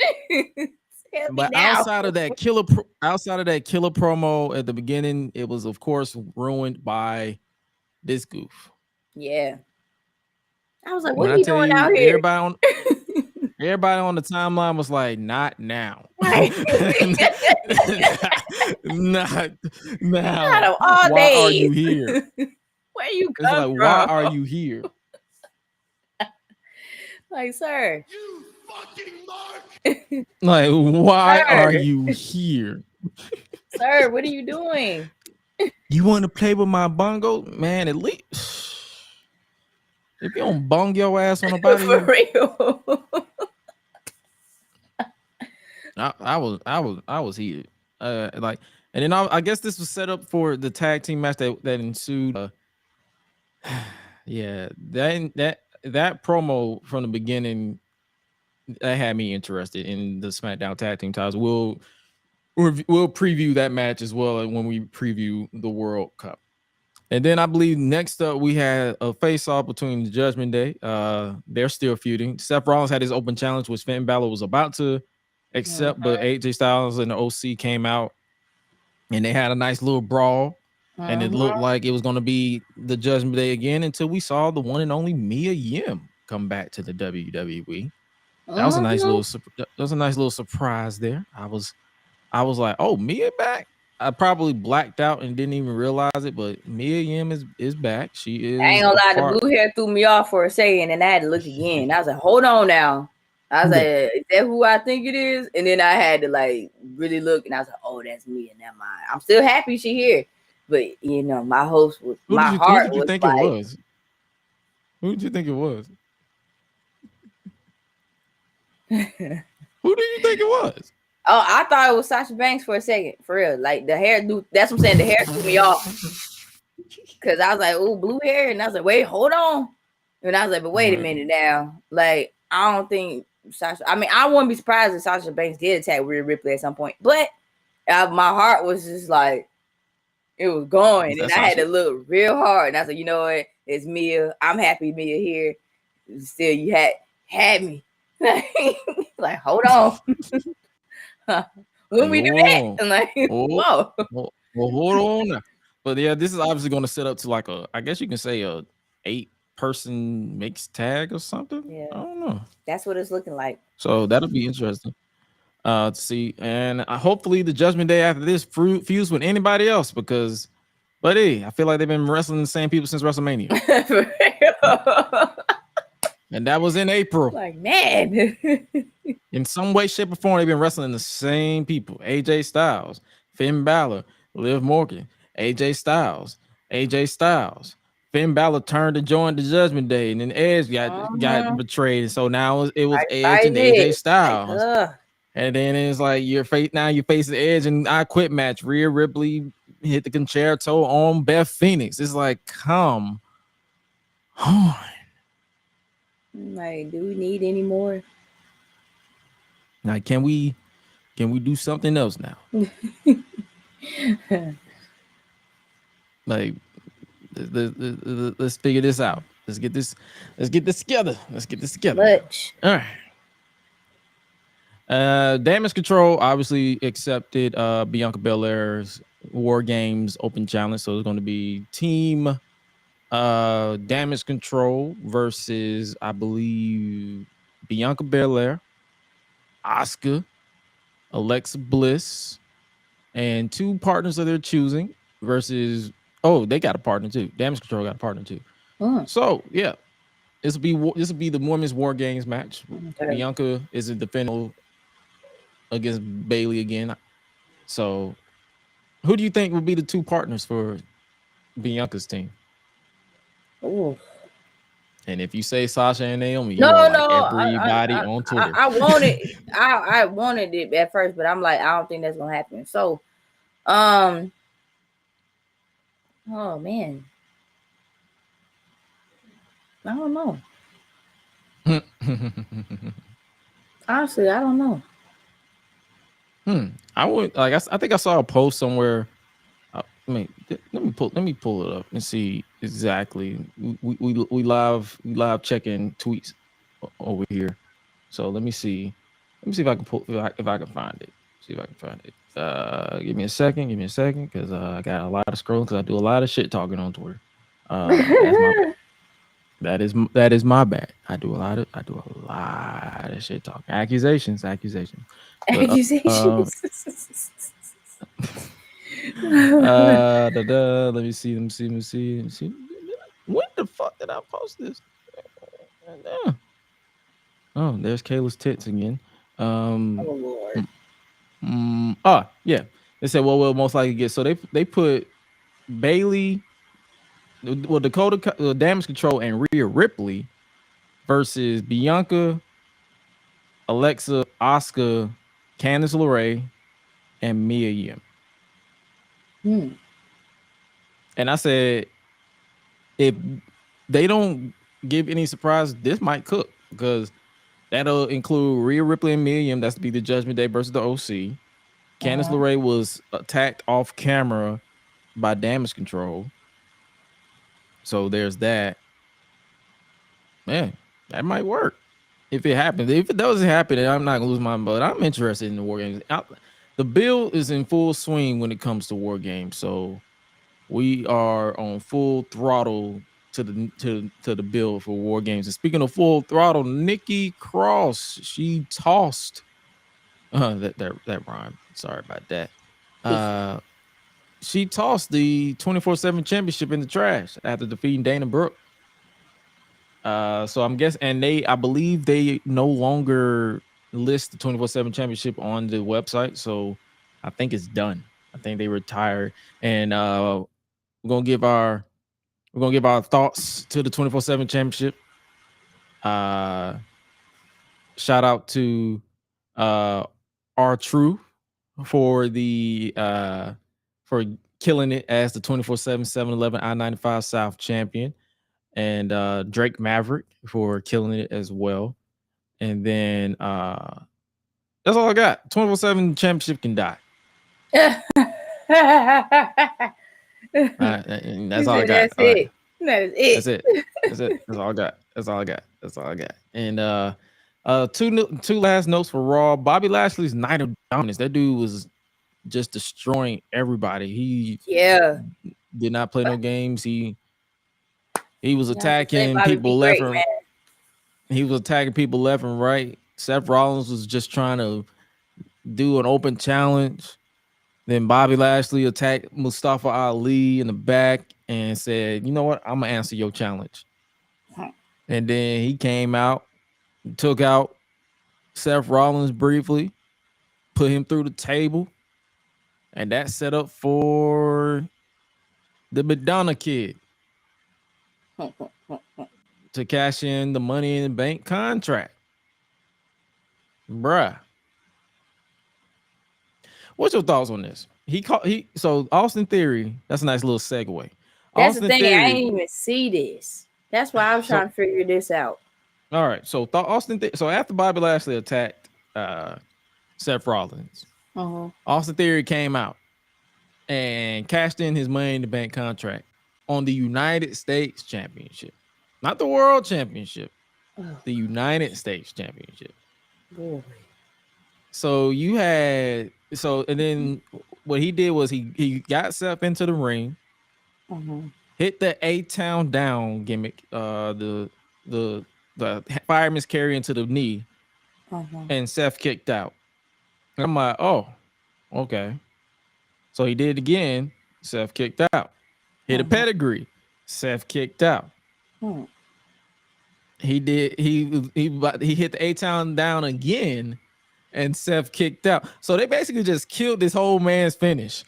Tell me But now. outside of that killer promo at the beginning, it was of course ruined by this goof. Yeah. I was like, When what are I you tell doing you, out here? everybody on the timeline was like, not now. Right. Not now. Not of all Why days. are you here? Where you It's come like, from? why are you here? Like, sir. You fucking mark. Like, why Sir. are you here? Sir, what are you doing? You want to play with my bongo? Man, at least if you don't bong your ass on a body, For real. I was heated. And then I guess this was set up for the tag team match that ensued. Yeah, that promo from the beginning that had me interested in the SmackDown tag team titles. We'll preview that match as well when we preview the World Cup. And then I believe next up we had a face-off between the Judgment Day. They're still feuding. Seth Rollins had his open challenge, which Finn Balor was about to accept, but AJ Styles and the OC came out and they had a nice little brawl. And it looked like it was going to be the Judgment Day again until we saw the one and only Mia Yim come back to the WWE. That was a nice little surprise there. I was like, oh, Mia back. I probably blacked out and didn't even realize it, but Mia Yim is back. She is. I ain't gonna lie, the blue hair threw me off for a second, and I had to look again. I was like, hold on now. I was like, is that who I think it is? And then I had to like really look, and I was like, oh, that's Mia. Never mind. I'm still happy she here, but you know, my host was Who did you think it was? Who did you think it was? Who do you think it was? Oh, I thought it was Sasha Banks for a second, for real. Like the hair, that's what I'm saying. The hair threw me off because I was like, "Oh, blue hair," and I was like, "Wait, hold on," and I was like, "But wait a minute now." Like, I don't think Sasha. I mean, I wouldn't be surprised if Sasha Banks did attack Rhea Ripley at some point, but my heart was just like, it was going, and I had to look real hard, and I was like, "You know what? It's Mia. I'm happy Mia here." Still, you had me. Like, hold on. When we do that, I'm like, whoa. Well, hold on. But yeah, this is obviously going to set up to like I guess you can say a 8-person mixed tag or something. Yeah, I don't know. That's what it's looking like. So that'll be interesting to see. And hopefully the Judgment Day after this fuse with anybody else because, buddy, I feel like they've been wrestling the same people since WrestleMania. And that was in April. Like, man. In some way, shape, or form, they've been wrestling the same people. AJ Styles, Finn Balor, Liv Morgan, AJ Styles. Finn Balor turned to join the Judgment Day, and then Edge got betrayed. And so now it was Edge and AJ Styles. And then it's like you're facing Edge and I Quit match. Rhea Ripley hit the concerto on Beth Phoenix. It's like, come on. Like, do we need any more? Like, can we do something else now? Like, let's figure this out. Let's get this together. Much. All right. Damage Control obviously accepted Bianca Belair's War Games Open Challenge. So it's going to be team Damage Control versus, I believe, Bianca Belair, Asuka, Alexa Bliss, and 2 partners of their choosing versus they got a partner too. Damage Control got a partner too. So yeah, this will be the Women's War Games match. Okay. Bianca is a defender against Bayley again. So who do you think would be the 2 partners for Bianca's team? Ooh. And if you say Sasha and Naomi, everybody on Twitter. I wanted it at first, but I'm like, I don't think that's gonna happen. So, oh man, I don't know. Honestly, I don't know. I would like. I think I saw a post somewhere. Let me pull it up and see exactly. We live checking tweets over here. So let me see. Let me see if I can pull if I can find it. See if I can find it. Give me a second. Because I got a lot of scrolling because I do a lot of shit talking on Twitter. That's my bad. That is my bad. I do a lot of shit talking. Accusations. But, Accusations. let me see. When the fuck did I post this? Oh, there's Kayla's tits again. Oh Lord. Yeah. They said, well, we'll most likely get. So they put Bailey, Dakota, Damage Control, and Rhea Ripley versus Bianca, Alexa, Asuka, Candice LeRae, and Mia Yim. And I said, if they don't give any surprise, this might cook because that'll include Rhea Ripley and Mia Yim. That's to be the Judgment Day versus the OC. Candice LeRae was attacked off camera by Damage Control. So there's that. Man, that might work if it happens. If it doesn't happen, I'm not gonna lose my mind. But I'm interested in the War Games. The bill is in full swing when it comes to War Games. So we are on full throttle to the bill for War Games. And speaking of full throttle, Nikki Cross, she tossed. That rhyme. Sorry about that. She tossed the 24/7 championship in the trash after defeating Dana Brooke. So I'm guessing, and I believe they no longer list the 24/7 championship on the website. So I think it's done. I think they retired, and we're gonna give our thoughts to the 24/7 championship. Shout out to R-Truth for the for killing it as the 24/7 7-Eleven I-95 South champion, and Drake Maverick for killing it as well. And then that's all I got. 24/7 championship can die. That's all I got. That's it. That is it. That's it. That's all I got. That's all I got. And two last notes for Raw. Bobby Lashley's night of dominance. That dude was just destroying everybody. He did not play no games. He was attacking people left and right. He was attacking people left and right. Seth Rollins was just trying to do an open challenge. Then Bobby Lashley attacked Mustafa Ali in the back and said, "You know what? I'm gonna answer your challenge." And then he came out, took out Seth Rollins briefly, put him through the table, and that set up for the Madonna Kid to cash in the Money in the Bank contract. Bruh. What's your thoughts on this? So Austin Theory, that's a nice little segue. That's Austin the thing. Theory, I didn't even see this. That's why I was trying to figure this out. All right. So so after Bobby Lashley attacked Seth Rollins, Austin Theory came out and cashed in his Money in the Bank contract on the United States Championship. Not the World Championship. The United States Championship. Boy. So and then what he did was he got Seth into the ring, hit the A-Town down gimmick, the fireman's carry into the knee, and Seth kicked out. And I'm like, oh, okay. So he did it again. Seth kicked out. Hit a pedigree. Seth kicked out. He hit the A-Town down again, and Seth kicked out. So they basically just killed this whole man's finish.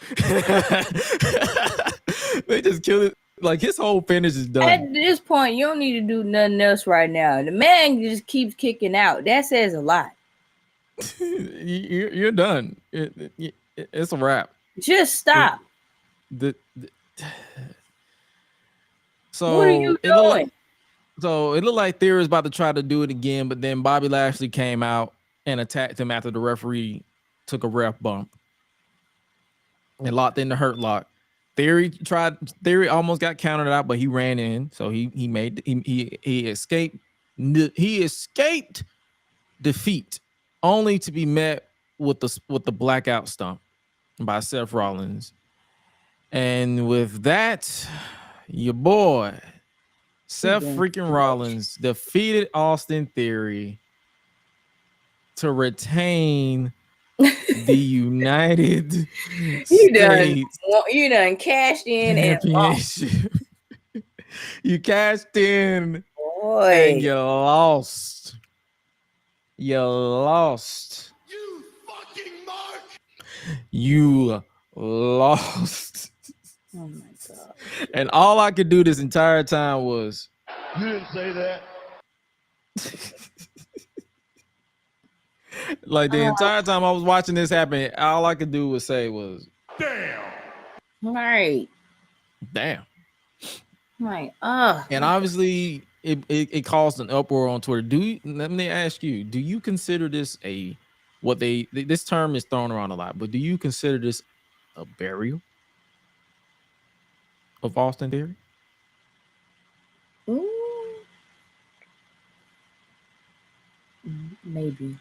They just killed it. Like, his whole finish is done. At this point, you don't need to do nothing else right now. The man just keeps kicking out. That says a lot. You're done. It's a wrap. Just stop. So what are you doing? It looked like Theory was about to try to do it again, but then Bobby Lashley came out and attacked him after the referee took a ref bump and locked in the hurt lock. Theory almost got counted out, but he ran in, so he escaped. He escaped defeat, only to be met with the blackout stomp by Seth Rollins. And with that, your boy Seth freaking Rollins defeated Austin Theory to retain the United States. You done cashed in and championship. You cashed in, boy, and you lost. You lost. You fucking mark! You lost. oh my god! And all I could do this entire time was, You didn't say that. like, the entire time I was watching this happen, all I could do was say was, Damn. Right, damn. right. And obviously it caused an uproar on Twitter. Let me ask you, do you consider this this term is thrown around a lot, but do you consider this a burial of Austin Theory? Maybe.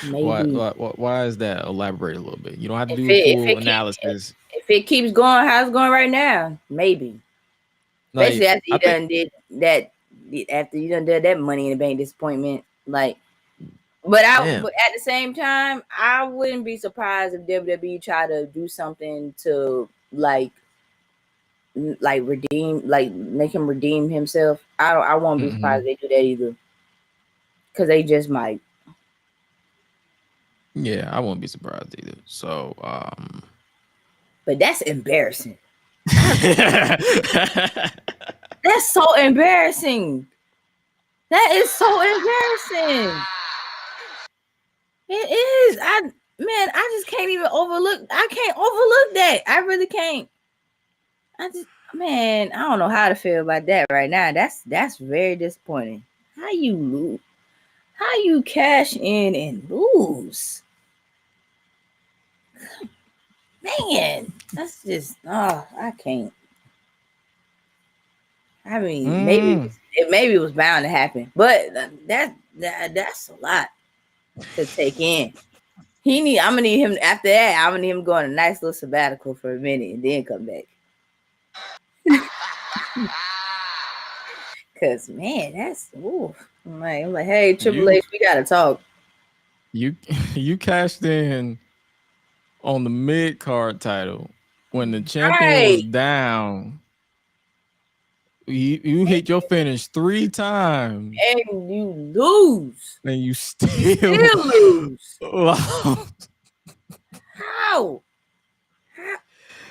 Why is that? Elaborate a little bit. You don't have to do a full analysis. If it keeps going how it's going right now, maybe. Like, Especially after you done did that, after you done did that Money in the Bank disappointment, like. But at the same time, I wouldn't be surprised if WWE try to do something to like redeem, like make him redeem himself. I won't be surprised if they do that either, because they just might. Yeah, I won't be surprised either. So, but that's embarrassing. That's so embarrassing. That is so embarrassing. It is. I just can't even overlook. I can't overlook that. I really can't. I don't know how to feel about that right now. That's very disappointing. How you lose? How you cash in and lose? Man, that's just I can't. I mean, maybe it was bound to happen, but that's a lot to take in. I'm gonna need him after that. I'm gonna need him go on a nice little sabbatical for a minute and then come back. Cause man, that's I'm like, hey, Triple H, we gotta talk. You cashed in on the mid-card title when the champion was down. You hit your finish 3 times. And you lose. And you still lose. Lost. How?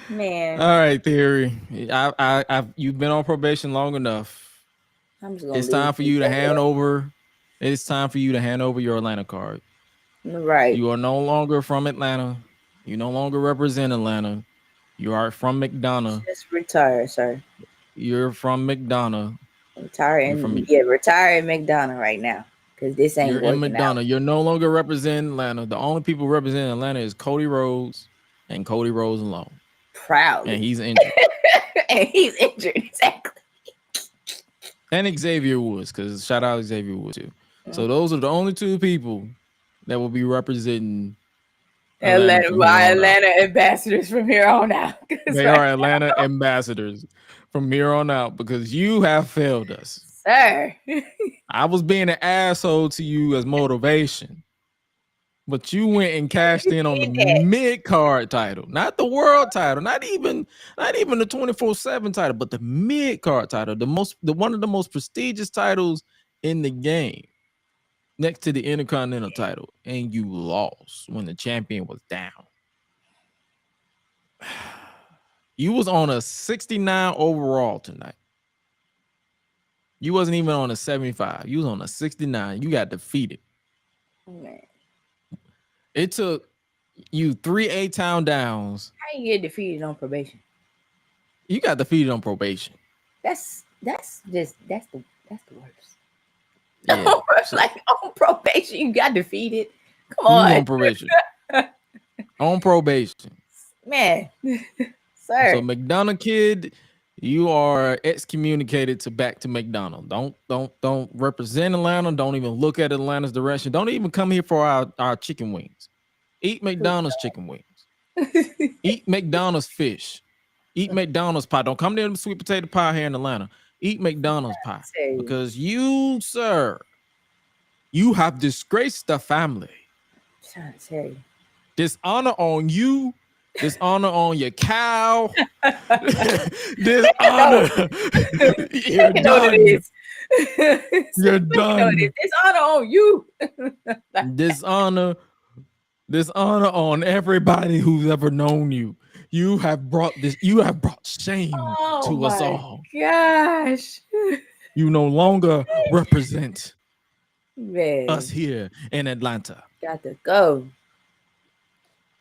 Man. All right, Theory. You've been on probation long enough. It's time for you to hand over. It's time for you to hand over your Atlanta card. Right. You are no longer from Atlanta. You no longer represent Atlanta. You are from McDonough. Just retire, sir. You're from McDonough. Retire in McDonough right now, because this ain't working in McDonough. out. You're no longer representing Atlanta. The only people representing Atlanta is Cody Rhodes and Cody Rhodes alone. Proud. And he's injured. Exactly. And Xavier Woods, because shout out Xavier Woods too. So those are the only 2 people that will be representing Atlanta ambassadors from here on out. They are Atlanta ambassadors from here on out because you have failed us. Sir. I was being an asshole to you as motivation, but you went and cashed in on the mid-card title, not the world title, not even the 24/7 title, but the mid-card title, one of the most prestigious titles in the game, next to the Intercontinental title, and you lost when the champion was down. You was on a 69 overall tonight. You wasn't even on a 75. You was on a 69. You got defeated. Man. It took you 3 8-town downs. How you get defeated on probation? You got defeated on probation. That's the worst. Yeah. Like on probation, you got defeated. Come on. on probation. On probation. Man. Sir. So McDonough kid, you are excommunicated back to McDonough. Don't represent Atlanta. Don't even look at Atlanta's direction. Don't even come here for our chicken wings. Eat McDonald's chicken wings. Eat McDonald's fish. Eat McDonald's pie. Don't come near the sweet potato pie here in Atlanta. Eat McDonald's pie. Because you, sir, you have disgraced the family. I'm trying to tell you. Dishonor on you. Dishonor on your cow. Dishonor. You're done. You're done. Dishonor on you. Dishonor on everybody who's ever known you. You have brought shame to us all. Gosh. You no longer represent Man. us here in Atlanta. Got to go.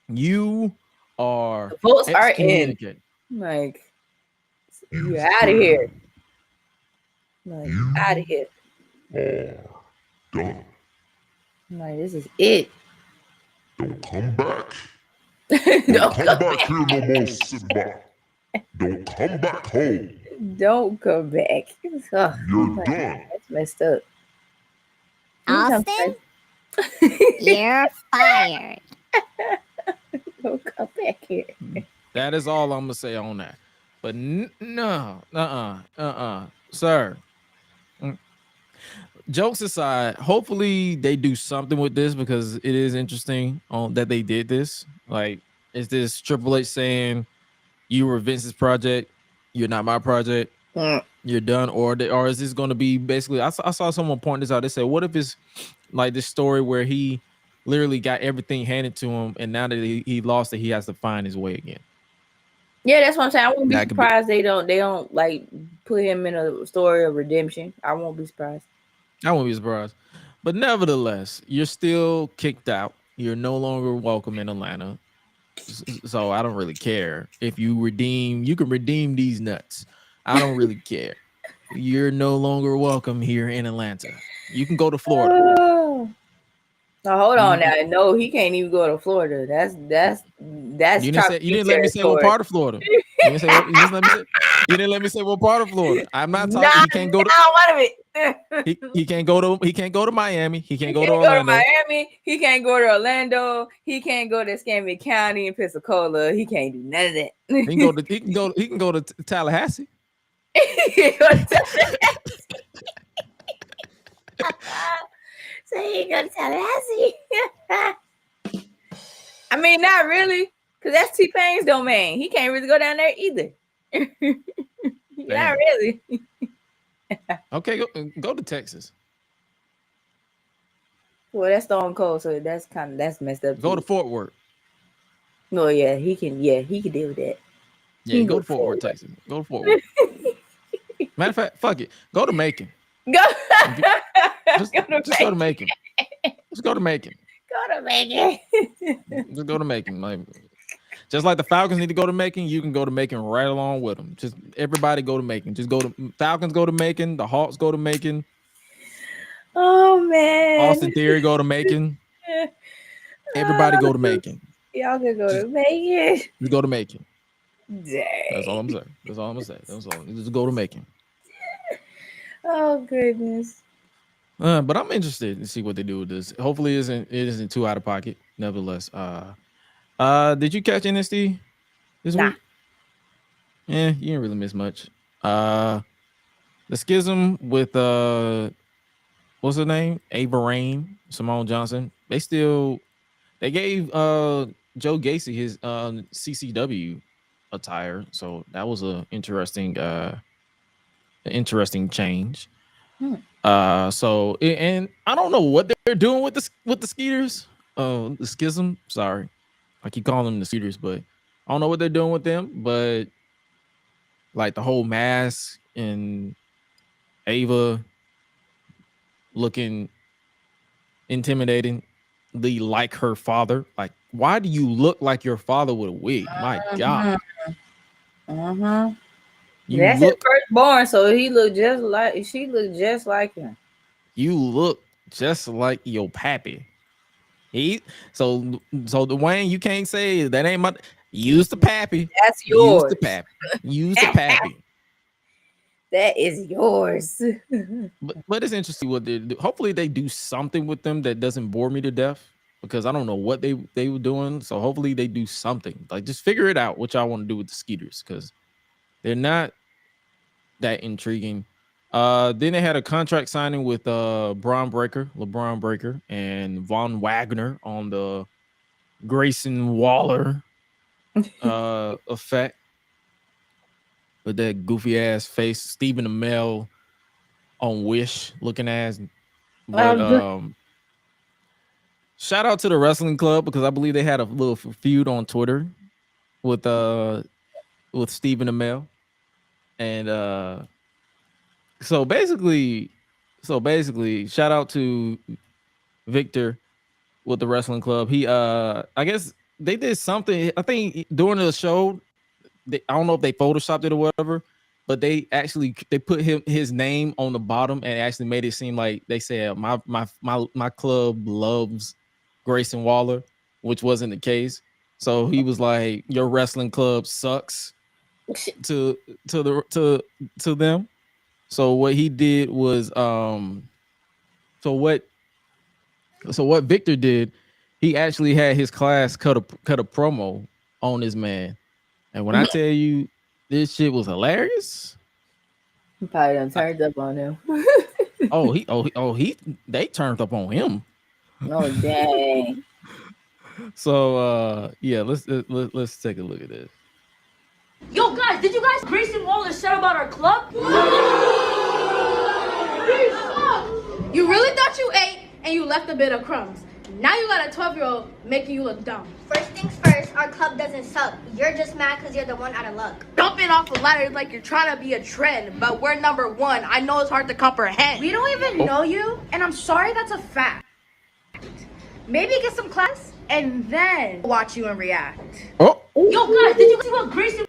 You are the votes are in. Like, you out of here. Like, out of here. Done. Like, this is it. Don't come back. Don't come back here no more, Simba. Don't come back home. Don't come back. Oh, You're done. That's messed up. Austin, you're fired. Don't come back here. That is all I'm gonna say on that. But sir. Jokes aside, hopefully they do something with this because it is interesting that they did this. Like, is this Triple H saying you were Vince's project, you're not my project, you're done, or is this going to be basically? I saw someone point this out. They said, what if it's like this story where he literally got everything handed to him, and now that he lost it, he has to find his way again. Yeah, that's what I'm saying. I won't be surprised they don't like put him in a story of redemption. I won't be surprised. I won't be surprised. But nevertheless, you're still kicked out. You're no longer welcome in Atlanta. So I don't really care. If you can redeem these nuts. I don't really care. You're no longer welcome here in Atlanta. You can go to Florida. Now hold on now. No, he can't even go to Florida. That's you didn't let me say what part of Florida. You didn't let me say what part of Florida. I'm not talking. He can't go to. He can't go to Miami. He can't go to Orlando. Miami. He can't go to Orlando. He can't go to Escambia County in Pensacola. He can't do none of that. He can go to Tallahassee. So he go to Tallahassee. I mean, not really, because that's T-Pain's domain. He can't really go down there either. Not really. Okay, go to Texas. Well, that's Stone Cold, so that's messed up. Go to Fort Worth. No, yeah, he can deal with that. Yeah, go to Fort Worth, Texas. Go to Fort Worth. Matter of fact, fuck it. Go to Macon. Just go to Macon. Just go to Macon. Go to Macon. Just go to Macon. Like, just like the Falcons need to go to Macon, you can go to Macon right along with them. Just everybody go to Macon. Just go to Falcons, go to Macon. The Hawks go to Macon. Oh man. Austin Theory go to Macon. Everybody go to Macon. Y'all can go to Macon. Just go to Macon. Dang. That's all I'm saying. That's all I'm gonna say. That's all. Just go to Macon. Oh goodness. But I'm interested to see what they do with this. Hopefully, it isn't too out of pocket. Nevertheless, did you catch NXT this week? Yeah, you didn't really miss much. The schism with what's her name? Ava Raine, Simone Johnson. They gave Joe Gacy his CCW attire, so that was an interesting change. So and I don't know what they're doing with the Skeeters. The schism. Sorry, I keep calling them the Skeeters, but I don't know what they're doing with them. But like the whole mask and Ava looking intimidating, like her father. Like, why do you look like your father with a wig? My God. That's his firstborn, so she looked just like him. You look just like your pappy. So Dwayne, you can't say that ain't my. Use the pappy. That's yours. Use the pappy. Use the pappy. That is yours. But it's interesting what they do. Hopefully they do something with them that doesn't bore me to death, because I don't know what they were doing. So hopefully they do something. Like, just figure it out what y'all want to do with the Skeeters, because they're not that intriguing. Then they had a contract signing with LeBron Breaker, and Von Wagner on the Grayson Waller effect. With that goofy ass face, Stephen Amell on Wish looking ass. But shout out to the wrestling club, because I believe they had a little feud on Twitter with Stephen Amell. And so basically, shout out to Victor with the wrestling club. He I guess they did something. I think during the show, I don't know if they photoshopped it or whatever, but they put his name on the bottom and actually made it seem like they said my club loves Grayson Waller, which wasn't the case. So he was like, your wrestling club sucks to them. So what he did was so what Victor did, he actually had his class cut a promo on this man. And when I tell you this shit was hilarious, He probably done turned up on him. they turned up on him. Oh dang! So yeah, let's take a look at this. Yo guys, did you guys Grayson Waller said about our club? You really thought you ate and you left a bit of crumbs. Now you got a 12-year-old making you look dumb. First things first, our club doesn't suck. You're just mad because you're the one out of luck. Dumping off the ladder like you're trying to be a trend, but we're number one. I know it's hard to comprehend. We don't even know you, and I'm sorry that's a fact. Maybe get some class, and then watch you and react. Oh. Yo guys, did you see what Grayson?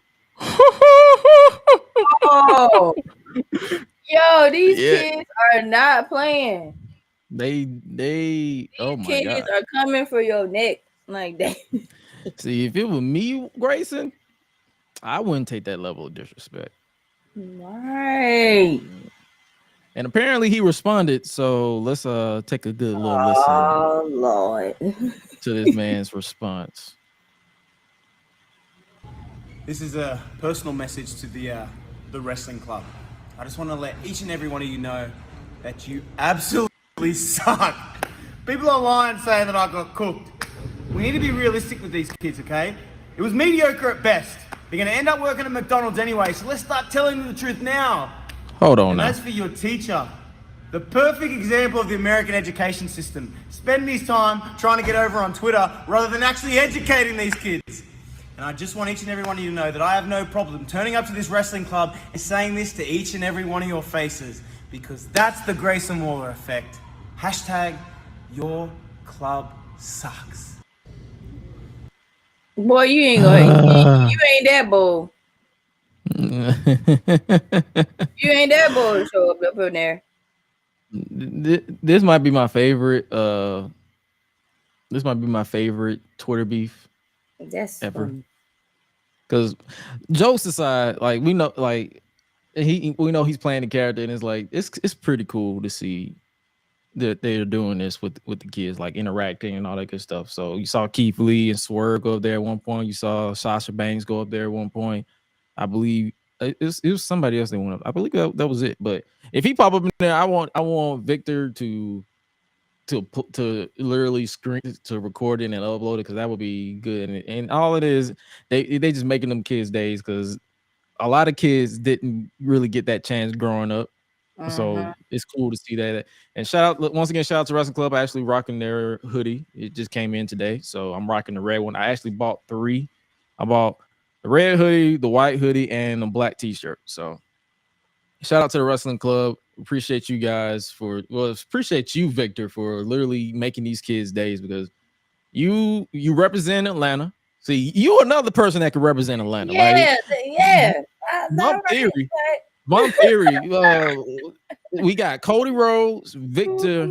Oh, yo, these kids are not playing. They oh my Kids god, are coming for your neck like that. See, if it was me, Grayson, I wouldn't take that level of disrespect. Right. And apparently he responded. So let's take a good little listen. Oh Lord. To this man's response. This is a personal message to the wrestling club. I just want to let each and every one of you know that you absolutely suck. People online saying that I got cooked. We need to be realistic with these kids, okay? It was mediocre at best. They're going to end up working at McDonald's anyway, so let's start telling them the truth now. Hold on and now. As for your teacher, the perfect example of the American education system, spending his time trying to get over on Twitter rather than actually educating these kids. And I just want each and every one of you to know that I have no problem turning up to this wrestling club and saying this to each and every one of your faces, because that's the Grayson Waller effect. Hashtag your club sucks. Boy, you ain't going. You ain't that bold. You ain't that bold to show up in there. This might be my favorite. This might be my favorite Twitter beef. That's ever. Because jokes aside, like we know, like we know he's playing the character, and it's like it's pretty cool to see that they're doing this with the kids, like interacting and all that good stuff. So you saw Keith Lee and Swerve go up there at one point. You saw Sasha Banks go up there at one point. I believe it was somebody else that went up. I believe that was it. But if he pop up in there, I want Victor to literally screen to record it and upload it, because that would be good. And all it is, they just making them kids days, because a lot of kids didn't really get that chance growing up. So it's cool to see that. And shout out to Wrestling Club. I actually rocking their hoodie. It just came in today, so I'm rocking the red one. I actually bought 3. I bought the red hoodie, the white hoodie, and the black t-shirt. So shout out to the Wrestling Club. Appreciate you guys appreciate you, Victor, for literally making these kids days, because you represent Atlanta. See, you another person that can represent Atlanta. Yeah, like, yeah. My theory, we got Cody Rhodes, Victor,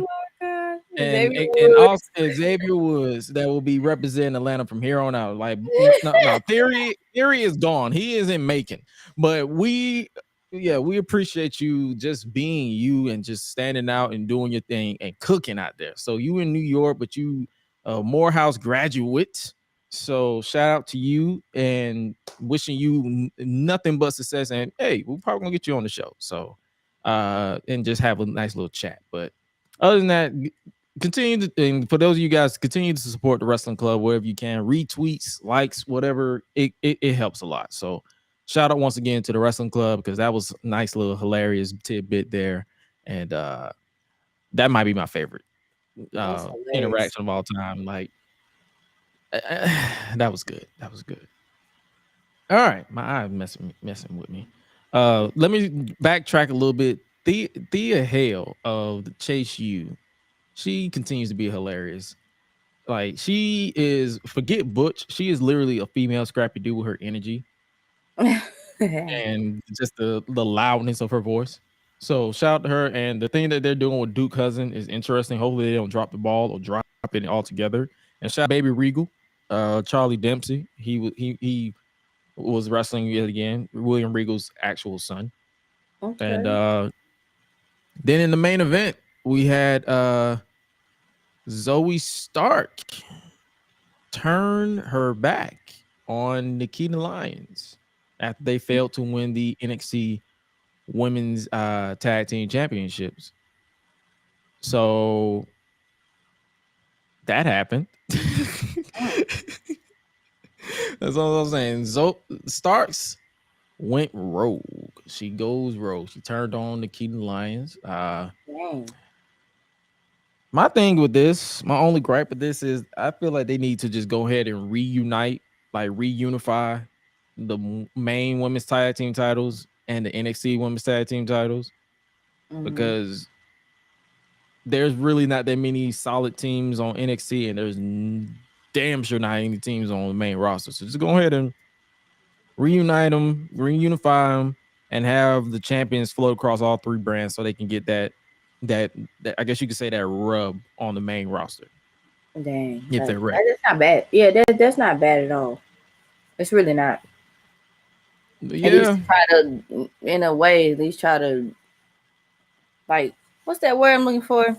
and also Xavier Woods that will be representing Atlanta from here on out. Like no, Theory is gone. He is in Macon, but we appreciate you just being you and just standing out and doing your thing and cooking out there. So you in New York, but you Morehouse graduate. So shout out to you and wishing you nothing but success. And hey, we're probably gonna get you on the show. So and just have a nice little chat. But other than that, continue to, and for those of you guys, continue to support the wrestling club wherever you can. Retweets, likes, whatever. It helps a lot. So shout out once again to the wrestling club because that was a nice little hilarious tidbit there. And that might be my favorite interaction of all time. Like that was good. That was good. All right, my eye messing with me. Let me backtrack a little bit. Thea Hale of the Chase U, she continues to be hilarious. Like she is, forget Butch, she is literally a female Scrappy Doo with her energy and just the loudness of her voice. So shout out to her. And the thing that they're doing with Duke Cousin is interesting. Hopefully they don't drop the ball or drop it altogether. And shout out Baby Regal, Charlie Dempsey. He was wrestling yet again, William Regal's actual son. Okay. And then in the main event, we had Zoe Stark turn her back on Nikita Lyons after they failed to win the NXT Women's Tag Team Championships. So that happened. That's all I'm saying. Starks went rogue. She goes rogue. She turned on Nikita Lyons. My thing with this, my only gripe with this is I feel like they need to just go ahead and reunite, like reunify the main women's tag team titles and the NXT women's tag team titles because there's really not that many solid teams on NXT and there's damn sure not any teams on the main roster. So just go ahead and reunite them, reunify them, and have the champions float across all three brands so they can get that I guess you could say that rub on the main roster. Dang, if they're ready. That's not bad. Yeah, that's not bad at all. It's really not. Yeah. At least try to, in a way, at least try to, like, what's that word I'm looking for?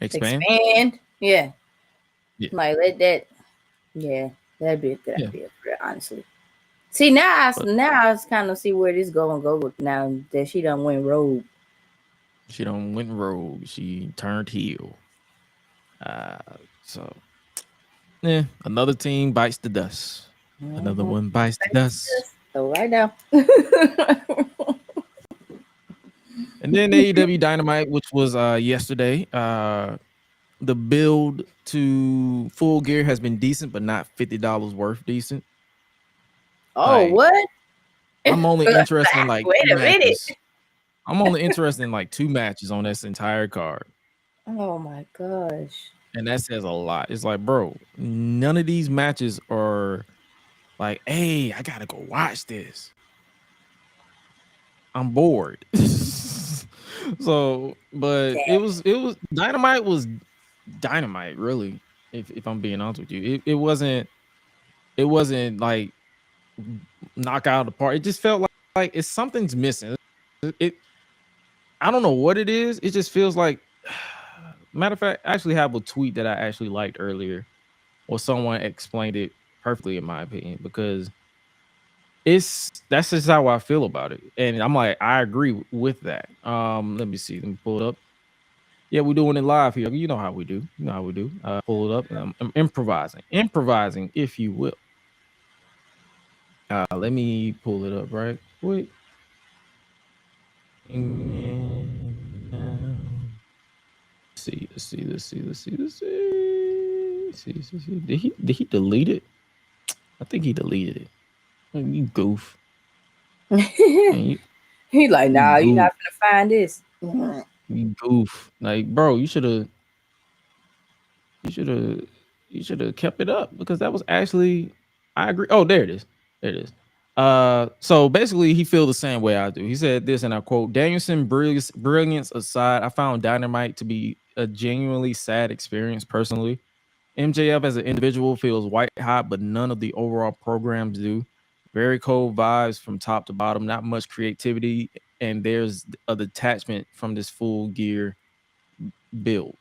Expand. Yeah. Like let that. Yeah, that'd be a good idea for it, honestly. See now I kind of see where this go with now that she done went rogue. She done went rogue. She turned heel. So yeah, another team bites the dust. Another one bites the dust. So right now. And then AEW Dynamite, which was yesterday. The build to Full Gear has been decent, but not $50 worth decent. Oh, like, what? I'm only interested in like wait a minute. I'm only interested in like 2 matches on this entire card. Oh my gosh. And that says a lot. It's like, bro, none of these matches are like, hey, I gotta go watch this. I'm bored. So, but it was Dynamite was Dynamite, really. If I'm being honest with you, it wasn't like knock out of the park. It just felt like it's something's missing. I don't know what it is. It just feels like. Matter of fact, I actually have a tweet that I actually liked earlier, or someone explained it perfectly, in my opinion, because that's just how I feel about it, and I'm like, I agree with that. Let me see. Let me pull it up. Yeah, we're doing it live here. You know how we do. Pull it up. And I'm improvising, if you will. Let me pull it up right quick. Let's see. Did he delete it? I think he deleted it. You goof. He like, nah, you're not gonna find this. You goof. Like, bro, you should have kept it up because that was actually, I agree. Oh, there it is. So basically he feels the same way I do. He said this, and I quote, Danielson brilliance aside, I found Dynamite to be a genuinely sad experience personally. MJF as an individual feels white hot, but none of the overall programs do. Very cold vibes from top to bottom, not much creativity, and there's a detachment from this Full Gear build.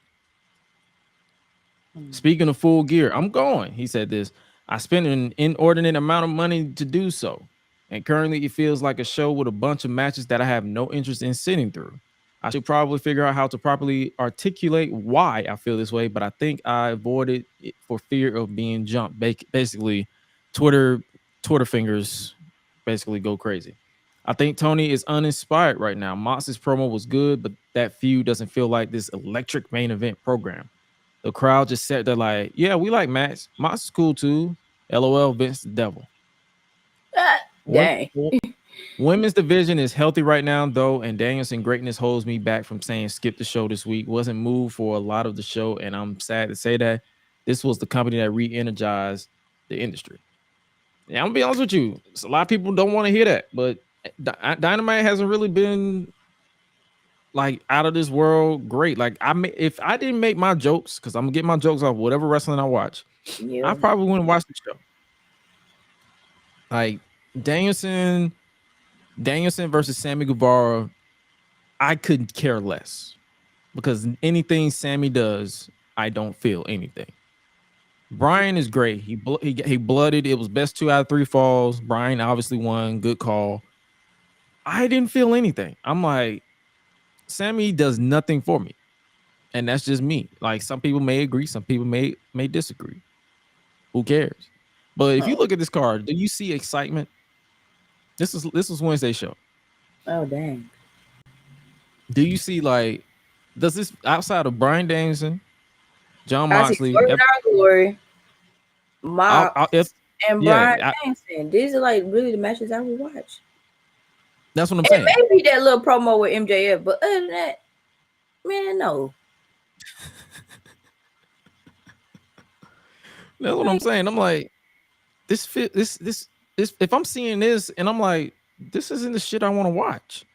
Speaking of Full Gear, I'm going. He said this. I spent an inordinate amount of money to do so, and currently it feels like a show with a bunch of matches that I have no interest in sitting through. I should probably figure out how to properly articulate why I feel this way, but I think I avoided it for fear of being jumped. Basically, Twitter fingers basically go crazy. I think Tony is uninspired right now. Mox's promo was good, but that feud doesn't feel like this electric main event program. The crowd just sat there like, yeah, we like Max. Mox is cool too. LOL, Vince the devil. Dang. Women's division is healthy right now, though, and Danielson greatness holds me back from saying skip the show this week. Wasn't moved for a lot of the show, and I'm sad to say that this was the company that re-energized the industry. Yeah, I'm gonna be honest with you. A lot of people don't want to hear that, but Dynamite hasn't really been like out of this world great. Like if I didn't make my jokes, because I'm gonna get my jokes off whatever wrestling I watch, I probably wouldn't watch the show. Like Danielson versus Sammy Guevara, I couldn't care less because anything Sammy does, I don't feel anything. Brian is great. He blooded. It was best 2 out of 3 falls. Brian obviously won. Good call. I didn't feel anything. I'm like, Sammy does nothing for me, and that's just me. Like some people may agree, some people may disagree. Who cares? But if you look at this card, do you see excitement? This was Wednesday show. Oh dang. Do you see like does this outside of Bryan Danielson, John I Moxley, see Glory, Mox, and Bryan Danielson? These are like really the matches I would watch. That's what I'm saying. Maybe that little promo with MJF, but other than that, man, no. That's what I'm saying. I'm like, this if I'm seeing this and I'm like, this isn't the shit I want to watch.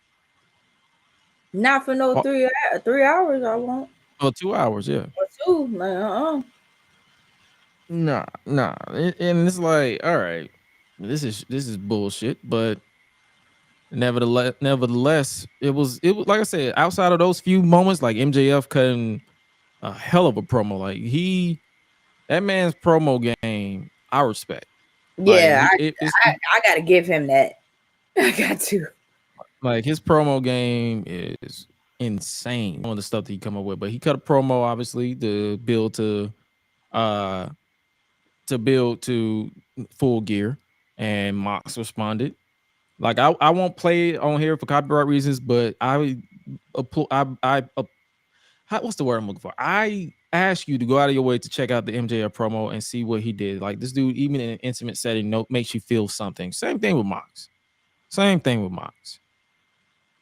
Not for no 3 hours, I won't. Oh, 2 hours, yeah. Or 2, like, Nah. And it's like, all right, this is bullshit, but nevertheless, it was like I said, outside of those few moments, like MJF cutting a hell of a promo. Like that man's promo game, I respect. Yeah, like, I gotta give him that. I got to. Like his promo game is insane. Some of the stuff that he come up with, but he cut a promo obviously to build to Full Gear, and Mox responded. Like I won't play it on here for copyright reasons, but what's the word I'm looking for? I ask you to go out of your way to check out the MJF promo and see what he did. Like this dude, even in an intimate setting, makes you feel something. Same thing with Mox.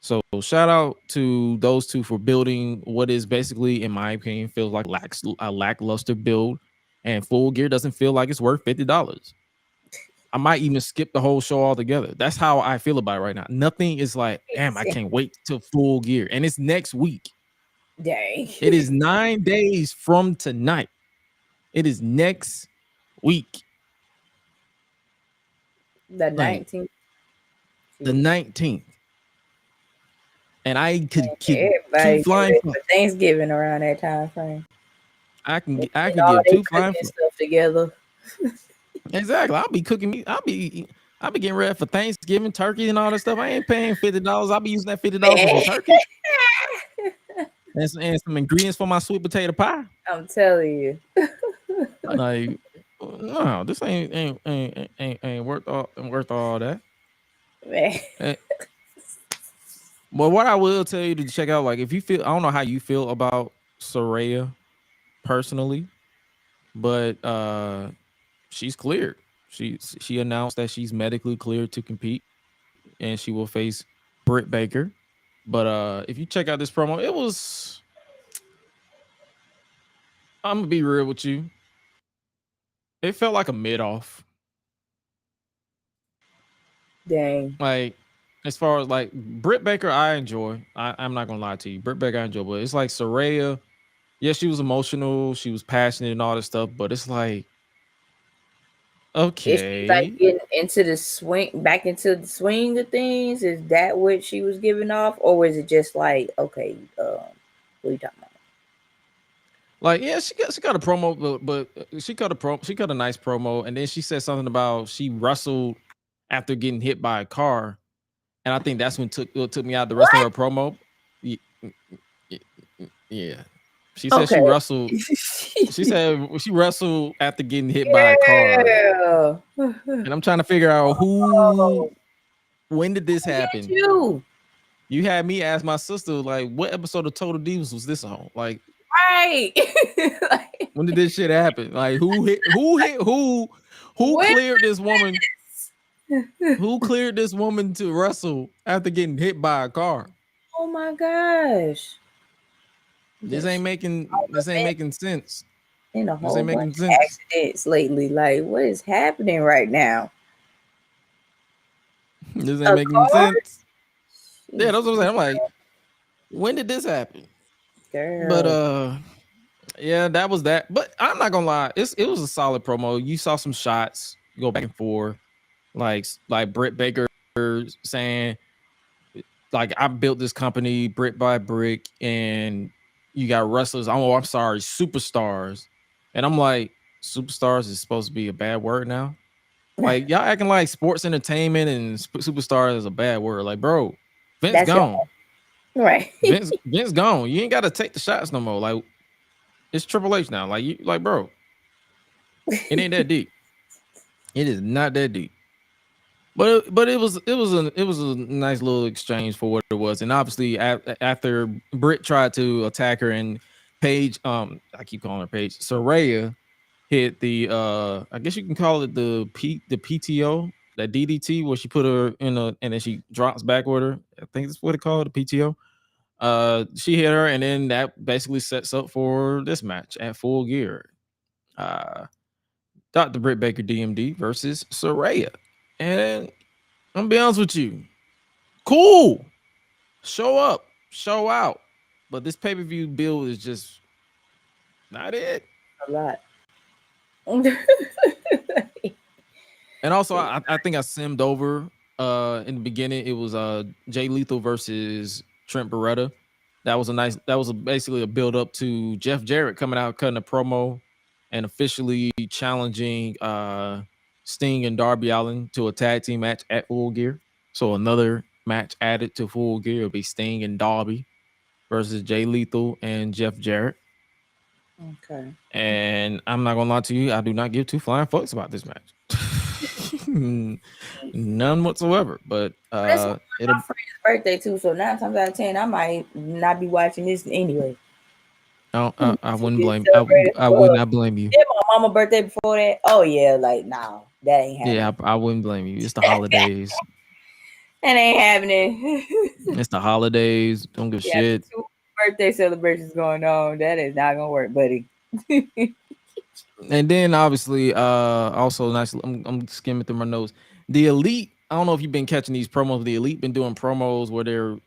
So shout out to those two for building what is basically, in my opinion, feels like a lackluster build, and Full Gear doesn't feel like it's worth $50. I might even skip the whole show altogether. That's how I feel about it right now. Nothing is like, damn, I can't wait till Full Gear. And it's next week. Dang. It is 9 days from tonight. It is next week. The 19th. The 19th. And I could keep flying for Thanksgiving around that time frame. I can give 2 flying stuff together. Exactly. I'll be cooking I'll be getting ready for Thanksgiving, turkey, and all that stuff. I ain't paying $50. I'll be using that $50 for some turkey and some ingredients for my sweet potato pie. I'm telling you. Like, no, this ain't worth all that. Man. But what I will tell you to check out, like if you feel, I don't know how you feel about Saraya personally, but she's cleared. She announced that she's medically cleared to compete, and she will face Britt Baker. But if you check out this promo, it was, I'm gonna be real with you, it felt like a mid-off. Dang. Like, as far as like Britt Baker, I enjoy. I'm not gonna lie to you. Britt Baker, I enjoy, but it's like Saraya, Yeah, she was emotional, she was passionate and all this stuff, but it's like, Is she like okay. getting into the swing, back into the swing of things? Is that what she was giving off, or was it just like, okay, what are you talking about? Like, yeah, she got a promo, but she cut a nice promo, and then she said something about she wrestled after getting hit by a car, and I think that's when what took me out the rest of her promo. Yeah, she said she wrestled. She said she wrestled after getting hit by a car, and I'm trying to figure out when did this happen? You had me ask my sister, like, what episode of Total Divas was this on? Like, right. when did this shit happen? Like, who cleared this woman? Who cleared this woman to wrestle after getting hit by a car? Oh my gosh. This ain't making sense. In a whole bunch of accidents lately. Like, what is happening right now? This ain't making sense. Yeah, that's what I'm saying. I'm like, when did this happen? Girl. But yeah, that was that. But I'm not gonna lie, it was a solid promo. You saw some shots go back and forth, like Britt Baker saying, like, I built this company brick by brick, and you got wrestlers. I'm sorry, superstars. And I'm like, superstars is supposed to be a bad word now? Like, y'all acting like sports entertainment and superstars is a bad word. Like, bro, Vince gone. Right. Vince gone. You ain't got to take the shots no more. Like, it's Triple H now. Like, bro, it ain't that deep. It is not that deep. But it was a nice little exchange for what it was. And obviously after Britt tried to attack her, and Paige, I keep calling her Paige, Saraya hit the I guess you can call it the PTO, that DDT, where she put her in and then she drops back with her. I think that's what it called, the PTO. She hit her, and then that basically sets up for this match at Full Gear. Dr. Britt Baker DMD versus Saraya. And I'm gonna be honest with you, cool. Show up, show out. But this pay-per-view build is just not it. A lot. And also, I think I simmed over in the beginning. It was Jay Lethal versus Trent Beretta. That was basically a build up to Jeff Jarrett coming out, cutting a promo, and officially challenging Sting and Darby Allin to a tag team match at Full Gear. So another match added to Full Gear will be Sting and Darby versus Jay Lethal and Jeff Jarrett. Okay. And I'm not gonna lie to you, I do not give two flying fucks about this match. None whatsoever. But it's my friend's birthday too, so 9 times out of 10, I might not be watching this anyway. No, I wouldn't blame. I would not blame you. Did my mama birthday before that? Oh yeah, like no, that ain't happening. Yeah, I wouldn't blame you. It's the holidays. That ain't happening. It's the holidays. Don't give shit. 2 birthday celebrations going on. That is not gonna work, buddy. And then obviously, also nice. I'm skimming through my notes. The Elite. I don't know if you've been catching these promos. The Elite been doing promos where they're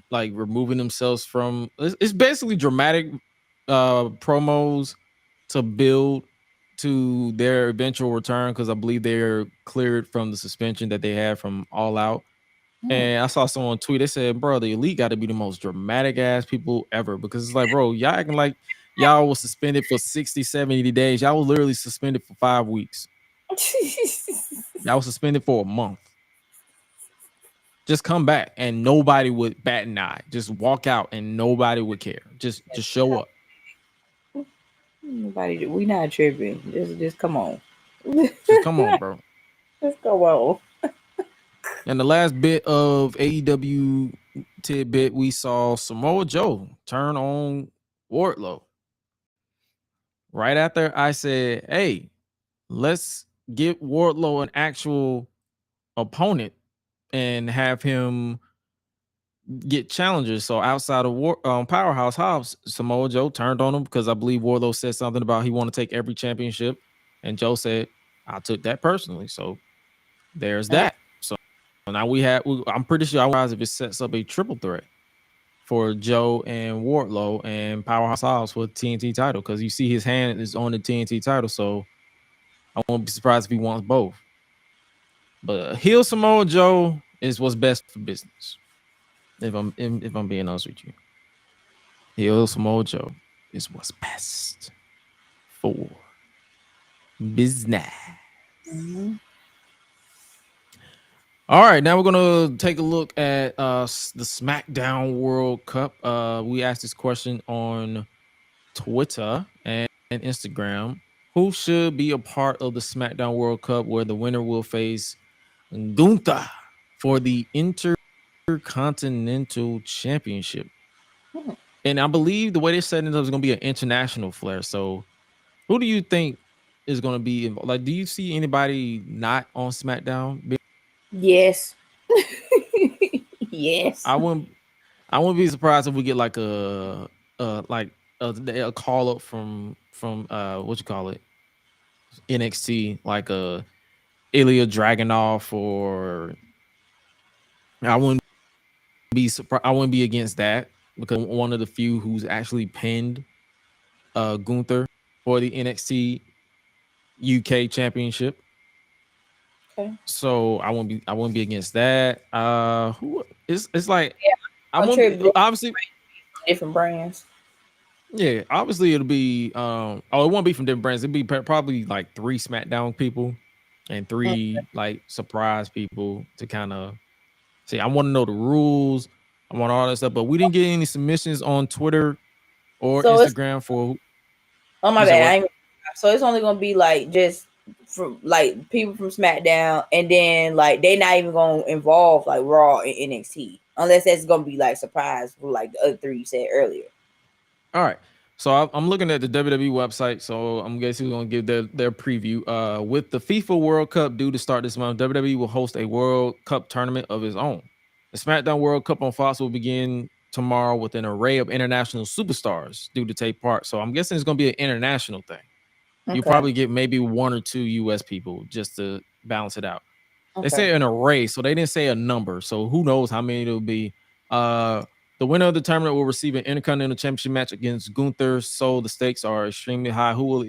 like removing themselves from. It's basically dramatic promos to build to their eventual return, because I believe they're cleared from the suspension that they had from All Out. And I saw someone tweet, they said, bro, the Elite got to be the most dramatic ass people ever, because it's like, bro, y'all acting like y'all was suspended for 60, 70 days. Y'all was literally suspended for 5 weeks. Y'all was suspended for a month. Just come back and nobody would bat an eye. Just walk out and nobody would care. Just show up. Nobody, we not tripping. Just come on. Just come on, bro. Just go on. And the last bit of AEW tidbit, we saw Samoa Joe turn on Wardlow. Right after I said, hey, let's give Wardlow an actual opponent and have him get challengers. So outside of Powerhouse Hobbs, Samoa Joe turned on him because I believe Wardlow said something about he want to take every championship. And Joe said, I took that personally. So there's that. So now I'm pretty sure if it sets up a triple threat. for Joe and Wardlow and Powerhouse Hobbs for the TNT title, because you see his hand is on the TNT title, so I won't be surprised if he wants both. But heel Samoa Joe is what's best for business. If I'm being honest with you, heel Samoa Joe is what's best for business. Mm-hmm. All right, now we're gonna take a look at the SmackDown World Cup. We asked this question on Twitter and Instagram. Who should be a part of the SmackDown World Cup, where the winner will face Gunther for the Intercontinental Championship? And I believe the way they're setting it up is going to be an international flair. So, who do you think is going to be involved? Like, do you see anybody not on SmackDown? Yes. Yes. I wouldn't be surprised if we get like a call up from what you call it, NXT, like a Ilya Dragunov, or I wouldn't be surprised. I wouldn't be against that, because one of the few who's actually pinned Gunther for the NXT UK Championship. Okay. So I wouldn't be against that. Who it's like, yeah, I won't be, obviously different brands. Yeah, obviously it'll be it won't be from different brands. It'll be probably like 3 SmackDown people and 3 like surprise people to kind of see. I want to know the rules. I want all that stuff, but we didn't get any submissions on Twitter or Instagram for. Oh my bad. So it's only gonna be like just from like people from SmackDown, and then like they not even gonna involve like Raw and NXT, unless that's gonna be like surprise for like the other 3 you said earlier. All right. So I'm looking at the WWE website. So I'm guessing we're going to give their preview. With the FIFA World Cup due to start this month, WWE will host a World Cup tournament of its own. The SmackDown World Cup on Fox will begin tomorrow with an array of international superstars due to take part. So I'm guessing it's going to be an international thing. Okay. You'll probably get maybe 1 or 2 US people just to balance it out. Okay. They say an array, so they didn't say a number. So who knows how many it'll be. The winner of the tournament will receive an Intercontinental Championship match against Gunther, so the stakes are extremely high. Who will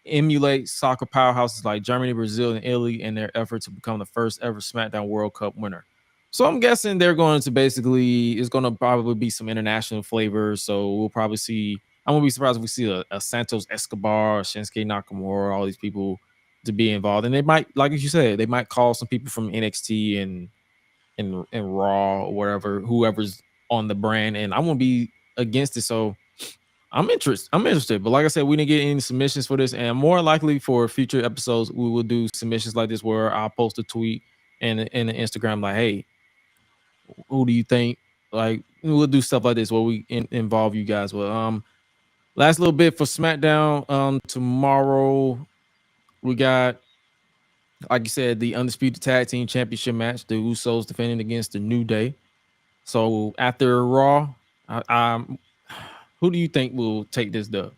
emulate soccer powerhouses like Germany, Brazil, and Italy in their effort to become the first ever SmackDown World Cup winner? So I'm guessing they're going to basically, it's going to probably be some international flavors. So we'll probably see, I won't be surprised if we see a Santos Escobar, Shinsuke Nakamura, all these people to be involved. And they might, like you said, they might call some people from NXT and Raw or whatever, whoever's on the brand, and I won't be against it. So I'm interested. But like I said, we didn't get any submissions for this, and more likely for future episodes, we will do submissions like this where I'll post a tweet and an Instagram like, hey, who do you think? Like, we'll do stuff like this where we involve you guys. Well, last little bit for SmackDown. Tomorrow we got, like you said, the Undisputed Tag Team Championship match. The Usos defending against the New Day. So after Raw, who do you think will take this dub?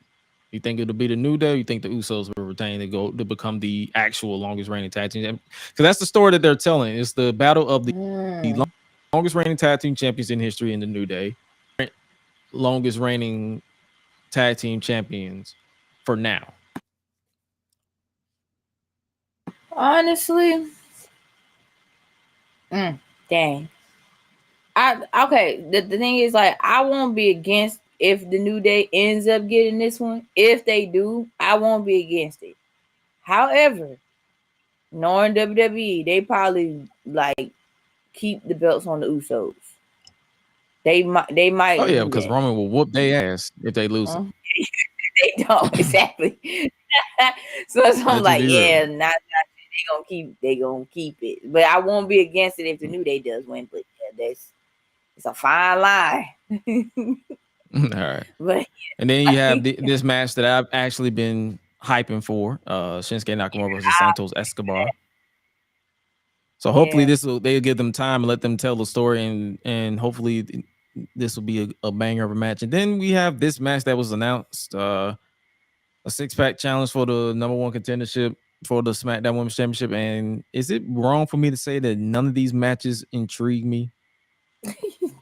You think it'll be the New Day? Or you think the Usos will retain to become the actual longest reigning tag team? Because that's the story that they're telling. It's the battle of the longest reigning tag team champions in history in the New Day, longest reigning tag team champions for now. Honestly, dang. The thing is, like, I won't be against if the New Day ends up getting this one. If they do, I won't be against it. However, knowing WWE, they probably like keep the belts on the Usos. They might. Oh yeah, because Roman will whoop their ass if they lose. They don't exactly. So I'm like, yeah, not they gonna keep it. But I won't be against it if the New Day does win. But yeah, it's a fine line. All right. But, and then you have this match that I've actually been hyping for, Shinsuke Nakamura versus Santos Escobar. So hopefully they'll give them time and let them tell the story, and hopefully this will be a banger of a match. And then we have this match that was announced, a 6-pack challenge for the #1 contendership for the SmackDown Women's Championship. And is it wrong for me to say that none of these matches intrigue me?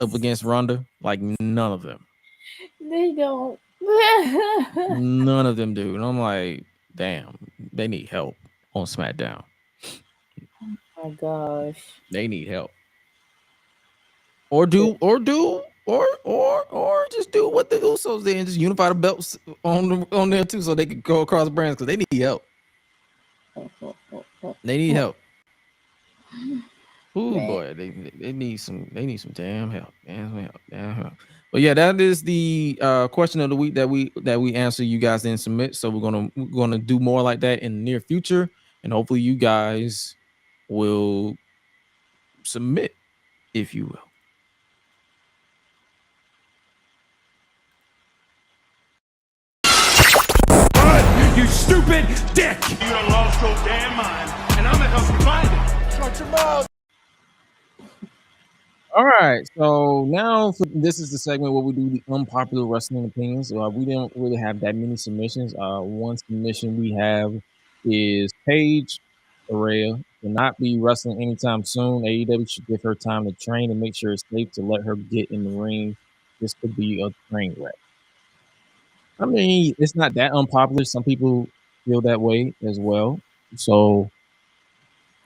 up against Ronda? Like none of them. They don't. None of them do. And I'm like, damn, they need help on SmackDown. Oh my gosh. They need help. Or just do what the Usos did and just unify the belts on there too, so they can go across brands because they need help. They need help. Ooh, boy, they need some damn help. Damn help. But yeah, that is the question of the week that we answer. You guys didn't submit, so we're gonna do more like that in the near future, and hopefully you guys will submit, if you will. You stupid dick! You done lost your damn mind, and I'm gonna help you find it. Shut your mouth. All right, so now this is the segment where we do the unpopular wrestling opinions. We don't really have that many submissions. One submission we have is Paige Saraya will not be wrestling anytime soon. AEW should give her time to train and make sure it's safe to let her get in the ring. This could be a train wreck. I mean, it's not that unpopular. Some people feel that way as well. So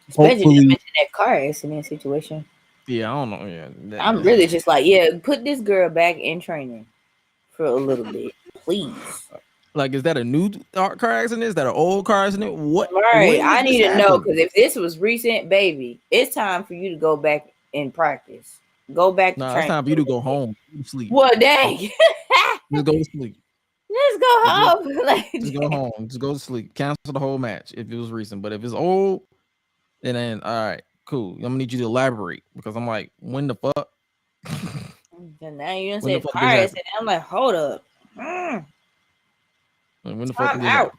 Especially that car accident situation. Yeah, I don't know. Yeah, I'm really just like, put this girl back in training for a little bit, please. Like, is that a new car accident? Is that an old car accident? What? Right, I need to know, because if this was recent, baby, it's time for you to go back in practice. Go back to training. It's time for you to go home. Sleep. Well, dang. Just go to sleep. Let's go home. Just go home. Just go to sleep. Cancel the whole match if it was recent. But if it's old, then all right, cool. I'm gonna need you to elaborate, because I'm like, when the fuck? And now you done said car accident. I'm like, hold up. When the fuck I'm out.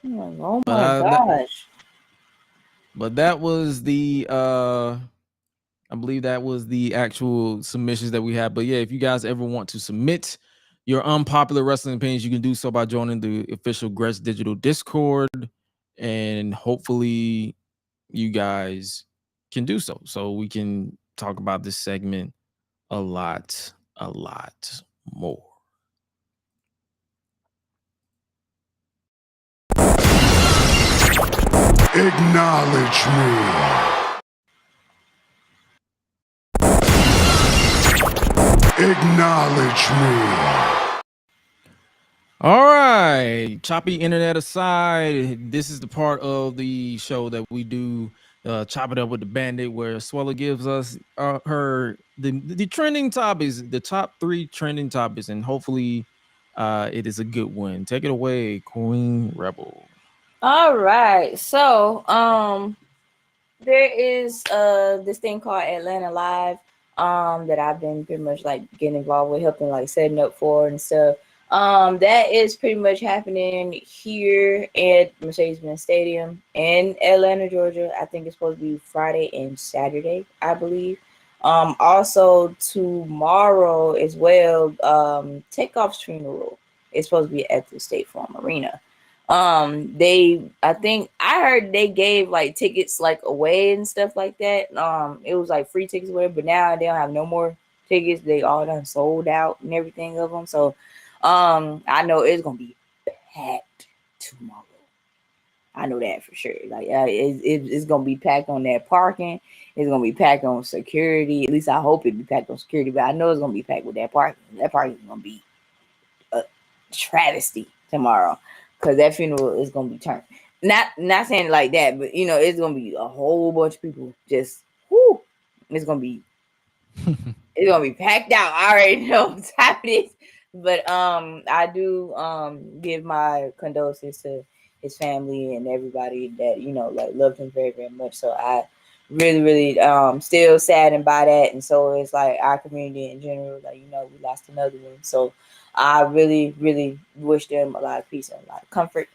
Oh my gosh. But that was the I believe that was the actual submissions that we had. But yeah, if you guys ever want to submit your unpopular wrestling opinions, you can do so by joining the official Gresh Digital Discord, and hopefully you guys can do so we can talk about this segment a lot more. Acknowledge me. Acknowledge me. All right, choppy internet aside, this is the part of the show that we do chop it up with the Bandit, where Suela gives us the trending topics, the top 3 trending topics, and hopefully it is a good one. Take it away, Queen Rebel. All right, so there is this thing called Atlanta Live that I've been pretty much like getting involved with, helping like setting up for and stuff. That is pretty much happening here at Mercedes-Benz Stadium in Atlanta, Georgia. I think it's supposed to be Friday and Saturday, I believe. Also tomorrow as well, Takeoff's funeral is supposed to be at the State Farm Arena. I think I heard they gave like tickets like away and stuff like that. It was like free tickets away, but now they don't have no more tickets. They all done sold out and everything of them. So I know it's gonna be packed tomorrow. I know that for sure. Like it's gonna be packed on that parking. It's gonna be packed on security. At least I hope it be packed on security, but I know it's gonna be packed with that parking. That parking is gonna be a travesty tomorrow, because that funeral is gonna be turned. Not saying it like that, but you know, it's gonna be a whole bunch of people. Just whoo, it's gonna be packed out. I already know what time it is. But I do give my condolences to his family and everybody that, you know, like loved him very, very much. So I really still saddened by that. And so it's like our community in general, like, you know, we lost another one. So I really wish them a lot of peace and a lot of comfort.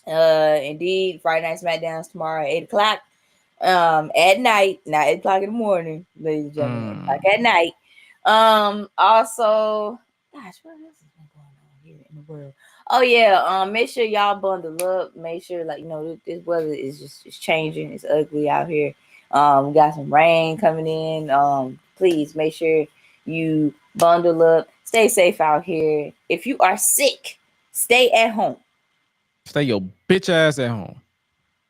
Indeed, Friday Night SmackDown's tomorrow at 8 o'clock. At night, not 8 o'clock in the morning, ladies and gentlemen, 8 o'clock at night. Also, gosh, what else is going on here in the world? Oh yeah, make sure y'all bundle up. Make sure, like, this weather is it's changing. It's ugly out here. We got some rain coming in. Please make sure you bundle up. Stay safe out here. If you are sick, stay at home. Stay your bitch ass at home.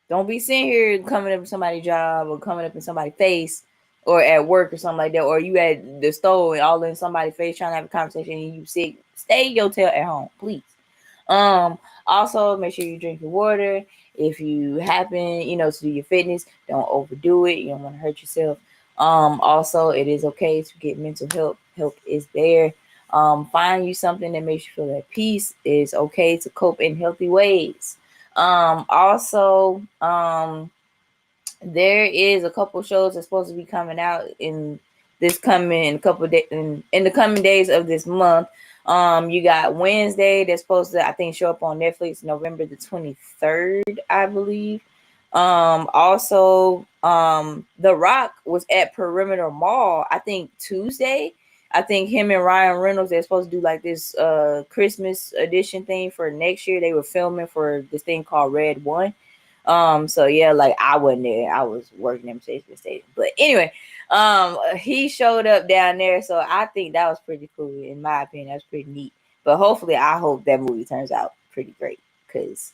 Don't be sitting here coming up in somebody's job or coming up in somebody's face or at work or something like that, or you at the store and all in somebody's face trying to have a conversation and you sick. Stay your tail at home, please. Also make sure you drink your water. If you happen, to do your fitness, don't overdo it. You don't want to hurt yourself. Also, it is okay to get mental help. Help is there. Find you something that makes you feel at peace. It's okay to cope in healthy ways. Also, there is a couple shows that's supposed to be coming out in the coming days of this month. You got Wednesday that's supposed to, I think, show up on Netflix November the 23rd, I believe. Also, The Rock was at Perimeter Mall, I think Tuesday. I think him and Ryan Reynolds, they're supposed to do like this Christmas edition thing for next year. They were filming for this thing called Red One. So yeah, like I wasn't there. I was working in Mercedes. But anyway, he showed up down there. So I think that was pretty cool. In my opinion, that was pretty neat. But hopefully, I hope that movie turns out pretty great. Because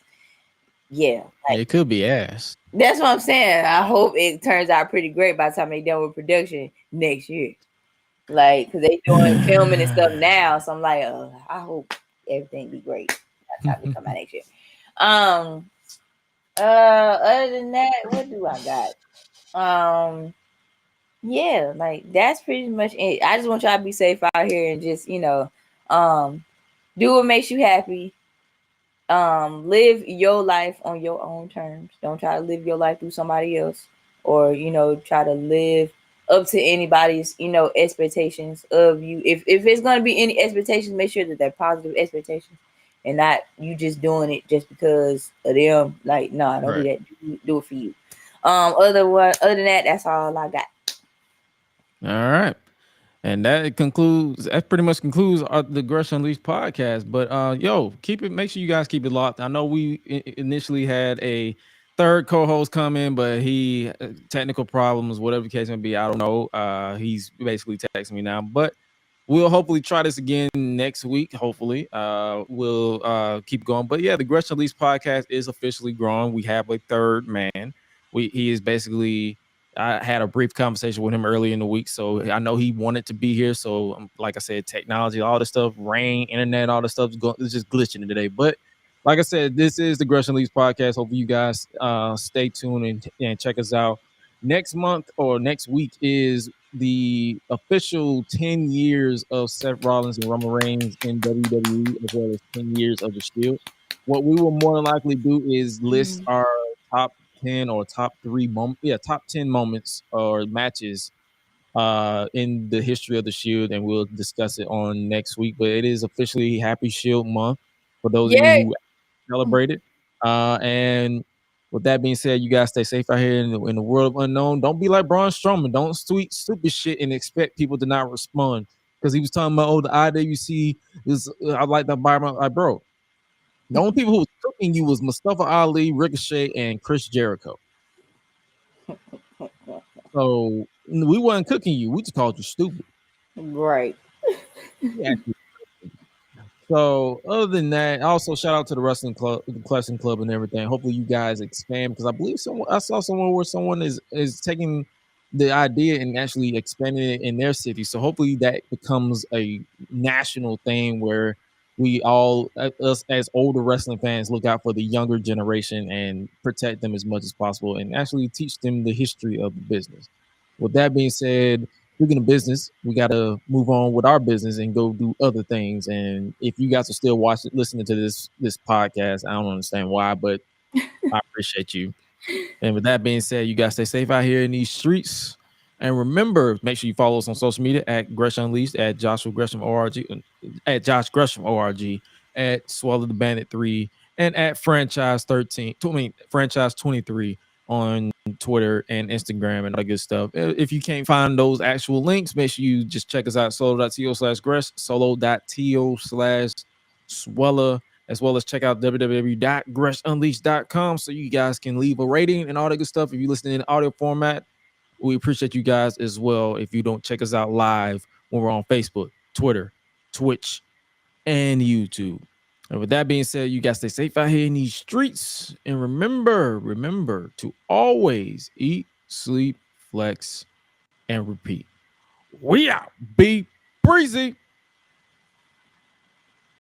yeah, it could be ass. That's what I'm saying. I hope it turns out pretty great by the time they're done with production next year. Like, because they doing filming and stuff now. So I'm like, I hope everything be great by the time they come out next year. Other than that, what do I got? Yeah, like that's pretty much it. I just want y'all to be safe out here and just, do what makes you happy. Live your life on your own terms. Don't try to live your life through somebody else, or try to live up to anybody's expectations of you. If it's gonna be any expectations, make sure that they're positive expectations and not you just doing it just because of them. Like, no, don't do that. Do it for you. Other than that, that's all I got. All right. And that pretty much concludes the Gresh Unleashed podcast. But make sure you guys keep it locked. I know we initially had a third co-host come in, but he technical problems, whatever the case may be, I don't know. He's basically texting me now, but we'll hopefully try this again next week. Hopefully, we'll keep going. But yeah, the Gresh Unleashed podcast is officially growing. We have a third man. He is basically. I had a brief conversation with him early in the week, so I know he wanted to be here. So, like I said, technology, all the stuff, rain, internet, all the stuff is just glitching today. But like I said, this is the Gresh Unleashed podcast. Hopefully, you guys stay tuned and check us out. Next month or next week is the official 10 years of Seth Rollins and Roman Reigns in WWE, as well as 10 years of the Shield. What we will more than likely do is list our top 10 or top 10 moments or matches in the history of the Shield, and we'll discuss it on next week. But it is officially Happy Shield Month for those of you who celebrate it. And with that being said, you guys stay safe out here in the world of unknown. Don't be like Braun Strowman. Don't tweet stupid shit and expect people to not respond, because he was talking about, the IWC is I like that environment. Like, bro, the only people who was cooking you was Mustafa Ali, Ricochet, and Chris Jericho. So we wasn't cooking you. We just called you stupid. Right. Yeah. So other than that, also shout out to the wrestling club, the Wrestling Club, and everything. Hopefully you guys expand, because I believe I saw somewhere where someone is taking the idea and actually expanding it in their city. So hopefully that becomes a national thing where we all, us as older wrestling fans, look out for the younger generation and protect them as much as possible and actually teach them the history of the business. With that being said, speaking of business, we got to move on with our business and go do other things. And if you guys are still listening to this podcast, I don't understand why, but I appreciate you. And with that being said, you guys stay safe out here in these streets. And remember, make sure you follow us on social media at Gresh Unleashed, at Joshua Gresham ORG, at Josh Gresham ORG, at Swallow the Bandit 3, and at Phranchize 23 on Twitter and Instagram and all that good stuff. If you can't find those actual links, make sure you just check us out, solo.to/Gresh, solo.to/ Suela, as well as check out www.GreshUnleashed.com so you guys can leave a rating and all that good stuff. If you listen in audio format, we appreciate you guys as well. If you don't check us out live when we're on Facebook, Twitter, Twitch, and YouTube. And with that being said, you guys stay safe out here in these streets. And remember to always eat, sleep, flex, and repeat. We out. Be breezy.